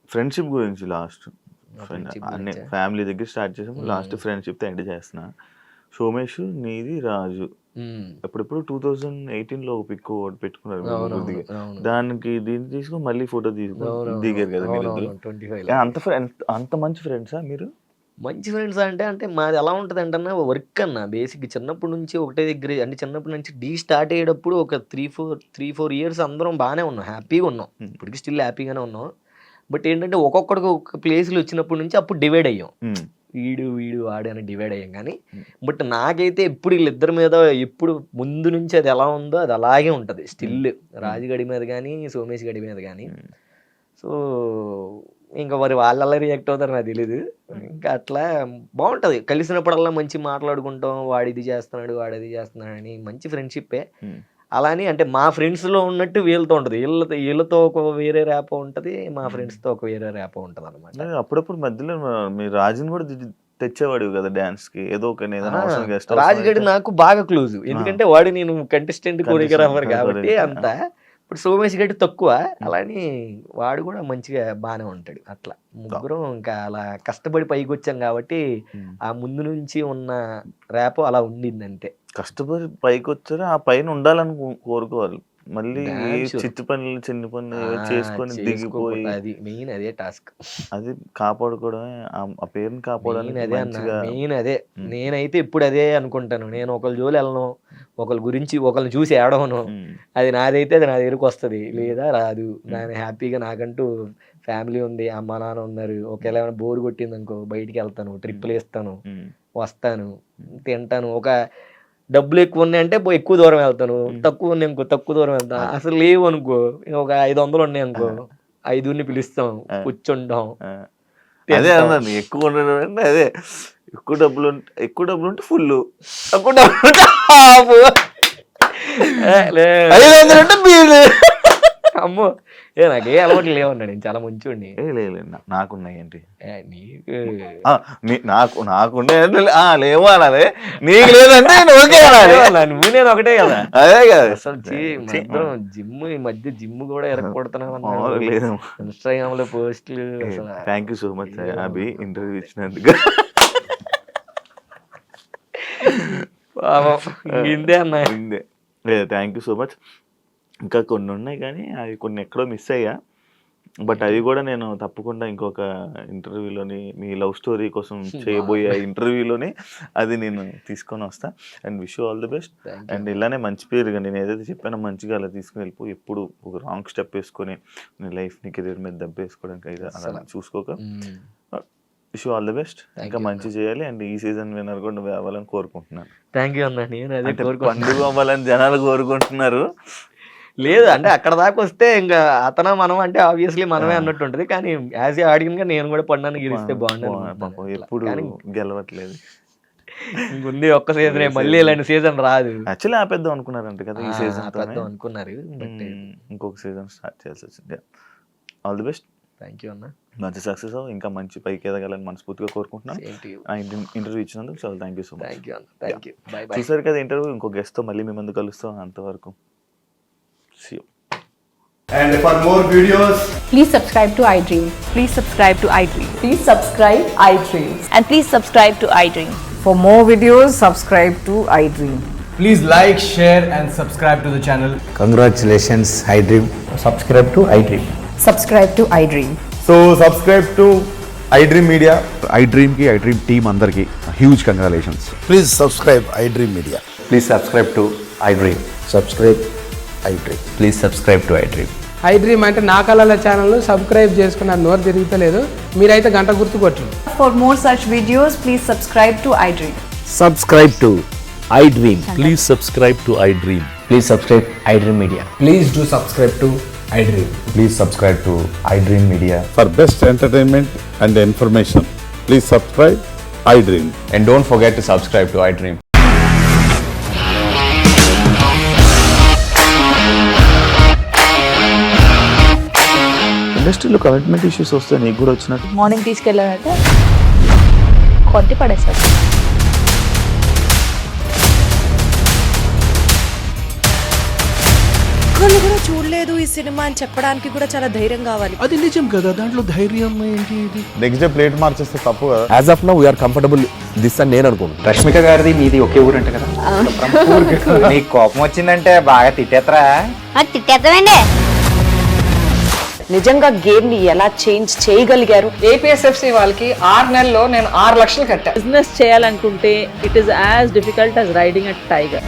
ఫ్రెండ్షిప్ గురించి లాస్ట్ ఫ్యామిలీ దగ్గర స్టార్ట్ చేసాము లాస్ట్ ఫ్రెండ్షిప్ తో ఎండ్ చేస్తున్నా. సోమేష్ నీది రాజు ఎప్పుడెప్పుడు 2018లో ఒక పిక్ పెట్టుకున్నారు. దానికి దీన్ని తీసుకుని మళ్ళీ ఫోటో తీసుకుని దిగారు కదా మీరు. అంత మంచి ఫ్రెండ్సా మీరు? మంచి ఫ్రెండ్స్ అంటే మాది ఎలా ఉంటుంది అంటే వర్క్ అన్న బేసిక్ చిన్నప్పటి నుంచి ఒకటే దగ్గర అంటే చిన్నప్పటి నుంచి స్టార్ట్ అయ్యేటప్పుడు ఒక 3-4 ఇయర్స్ అందరం బాగానే ఉన్నాం, హ్యాపీగా ఉన్నాం. ఇప్పటికి స్టిల్ హ్యాపీగానే ఉన్నాం. బట్ ఏంటంటే ఒక్కొక్కడికి ఒక ప్లేస్లు వచ్చినప్పటి నుంచి అప్పుడు డివైడ్ అయ్యాం. వీడు వాడు అని డివైడ్ అయ్యాం. కానీ బట్ నాకైతే ఎప్పుడు వీళ్ళిద్దరి మీద ఎప్పుడు ముందు నుంచి అది ఎలా ఉందో అది అలాగే ఉంటుంది స్టిల్. రాజుగడి మీద కానీ సోమేష్ గడి మీద కానీ. సో ఇంకా మరి వాళ్ళలా రియాక్ట్ అవుతారు నాకు తెలీదు. ఇంకా అట్లా బాగుంటుంది కలిసినప్పుడల్లా మంచి మాట్లాడుకుంటాం. వాడు ఇది చేస్తున్నాడు వాడు అది చేస్తున్నాడు అని మంచి ఫ్రెండ్షిప్పే. అలాని అంటే మా ఫ్రెండ్స్లో ఉన్నట్టు వీళ్ళతో ఉంటుంది. వీళ్ళతో ఒక వేరే ర్యాపో ఉంటుంది, మా ఫ్రెండ్స్తో ఒక వేరే ర్యాపో ఉంటుంది అనమాట. అప్పుడప్పుడు మధ్యలో మీ రాజుని కూడా తెచ్చేవాడు కదా డాన్స్ కి ఏదో ఒక రాజుగడి నాకు బాగా క్లోజ్. ఎందుకంటే వాడు నేను కంటెస్టెంట్ కొరియోగ్రాఫర్ కాబట్టి అంతా. ఇప్పుడు సోమేష్ గడ్డి తక్కువ. అలాని వాడు కూడా మంచిగా బాగానే ఉంటాడు. అట్లా ముగ్గురం ఇంకా అలా కష్టపడి పైకి వచ్చాం కాబట్టి ఆ ముందు నుంచి ఉన్న ర్యాపో అలా ఉండింది అంతే. కష్టపడి పైకి వచ్చారు ఆ పైన ఉండాలని కోరుకోవాలి. మళ్ళీ చిత్తు పనులు చిన్న పనులు చేసుకొని దిగిపోయి అది మెయిన్ అదే టాస్క్. అది కాపాడుకోవడమే ఆ పేరుని కాపాడడానికి మెయిన్ అదే. నేనైతే ఇప్పుడు అదే అనుకుంటాను. నేను ఒకళ్ళ జోలి వెళ్ళను, ఒకళ్ళ గురించి ఒకళ్ళని చూసి ఏడవను. అది నాదైతే అది నా దగ్గరకు వస్తుంది లేదా రాదు. నేను హ్యాపీగా నాకంటూ ఫ్యామిలీ ఉంది, అమ్మ నాన్న ఉన్నారు. ఒకవేళ ఏమైనా బోర్ కొట్టింది అనుకో బయటికి వెళ్తాను, ట్రిప్పులు వేస్తాను, వస్తాను, తింటాను. ఒక డబ్బులు ఎక్కువ ఉన్నాయంటే ఎక్కువ దూరం వెళ్తాను, తక్కువ ఉన్నాయి అనుకో తక్కువ దూరం వెళ్తాను. అసలు లేవు అనుకో ఒక 500 ఉన్నాయి అనుకో 5 పిలుస్తాం కూర్చుంటాం. అదే అన్నాను ఎక్కువ ఉండడం అంటే అదే ఎక్కువ డబ్బులు ఉంటే ఫుల్, తక్కువ డబ్బులు ఉంటే హాఫ్, 500 అంటే బీలు. అమ్మో నాకే అలవాటు లేవన్నా నేను చాలా మంచివాడిని. నాకున్నాయి ఏంటి నీకు నాకుండే లేవు అనాలి, నీకు లేదంటే నువ్వు నేను ఒకటే కదా. అదే కదా అసలు జిమ్ ఈ మధ్య జిమ్ కూడా ఎరగొడుతున్నావు ఇన్స్టాగ్రామ్ లో పోస్టులు. Thank you so much Abhi interview ఇచ్చినందుకు. ఇందే అన్నా థ్యాంక్ యూ సో మచ్. ఇంకా కొన్ని ఉన్నాయి కానీ అవి కొన్ని ఎక్కడో మిస్ అయ్యా. బట్ అవి కూడా నేను తప్పకుండా ఇంకొక ఇంటర్వ్యూలోని మీ లవ్ స్టోరీ కోసం చేయబోయే ఇంటర్వ్యూలోని అది నేను తీసుకొని వస్తా. And wish you all the best. And ఇలానే మంచి పేరుగా నేను ఏదైతే చెప్పానో మంచిగా అలా తీసుకుని వెళ్ళిపో. ఎప్పుడు ఒక రాంగ్ స్టెప్ వేసుకొని నీ లైఫ్ని కెరీర్ మీద దెబ్బేసుకోవడానికి అయితే అలా చూసుకోక. Wish you all the best. ఇంకా మంచి చేయాలి. అండ్ ఈ సీజన్ విన్నర్ కూడా నువ్వు అవ్వాలని కోరుకుంటున్నాను. థ్యాంక్ యూ అన్న. నేను అదే పండుగ అవ్వాలని జనాలు కోరుకుంటున్నారు. లేదు అంటే అక్కడ దాకా వస్తే ఇంకా అతను మనం అంటే ఆబ్వియస్లీ మనమే అన్నట్టు ఉంటుంది. కానీ యాజ్ ఏ ఆడియన్ గా నేను కూడా పడినాను గెలిస్తే బాగుంటుంది. ఎప్పుడు గెలవట్లేదు. ఇంకొంది ఒక్క సీజన్, మళ్ళీ ఇలాంటి సీజన్ రాదు. యాక్చువల్లీ ఆపేద్దాం అనుకున్నారంట కదా ఈ సీజన్ పెద్ద అనుకున్నారు, బట్ ఇంకొక సీజన్ స్టార్ట్ చేయాల్సి వచ్చింది. All the best. Thank you అన్న. మంచి సక్సెస్ ఇంకా మంచి పైకి ఎదగాలని మనస్ఫూర్తిగా కోరుకుంటున్నాను. ఇంటర్వ్యూ ఇచ్చినందుకు చాలా thank you so much. Thank you అన్న. Thank you. Bye bye. చూసారు కదా ఇంటర్వ్యూ, ఇంకో గెస్ట్తో మళ్ళీ మీ ముందు కలుస్తాం. అంతవరకు see you. And for more videos, Please subscribe to iDream. Please subscribe to iDream. Please subscribe iDream. And please subscribe to iDream. For more videos, subscribe to iDream. please like, share and subscribe to the channel. Congratulations, iDream. Subscribe to iDream. Subscribe to iDream. So subscribe to iDream Media. iDream ki iDream team andarki huge congratulations. Please subscribe iDream Media. Please subscribe to iDream. Subscribe iDream. Please subscribe to iDream. iDream అంటే నా కళల ఛానల్ సబ్స్క్రైబ్ చేసుకున్న నోరు తిరుగుతలేదు, మీరైతే గంట గుర్తు కొట్టండి. For more such videos, please subscribe to iDream. Subscribe to iDream. Please subscribe to iDream. Please subscribe iDream Media. Please do subscribe to iDream. Please subscribe to iDream Media. For best entertainment and information, please subscribe iDream. And don't forget to subscribe to iDream. ఇండస్ట్రీలో కమిట్మెంట్ ఇష్యూస్ వస్తే నీకు కూడా వచ్చినట్టు మార్నింగ్ తీసుకెళ్ళారంటే కొట్టి పడేస్తారు. ఒక్కళ్ళు కూడా చూడలేదు ఈ సినిమా అని చెప్పడానికి కూడా చాలా ధైర్యం కావాలి. అది నిజం కదా, దాంట్లో ధైర్యం ఏంటి? ఇది నెక్స్ట్ డే ప్లేట్ మార్చేస్తే తప్పు కదా. As of now, we are comfortable this అని నేను అనుకుంటున్నాను. రష్మిక గారిది మీది ఒకే ఊరు అంట కదా? నీకు కోపం వచ్చిందంటే బాగా తిట్టేత్తరా? తిట్టేద్దామండి. నిజంగా గేమ్ ని ఎలా చేంజ్ చేయగలిగారు? ఏపీఎస్ఎఫ్సి వాళ్ళకి 6 నెలల్లో నేను 6 లక్షలు కట్టా. బిజినెస్ చేయాలనుకుంటే it is as difficult as riding a tiger.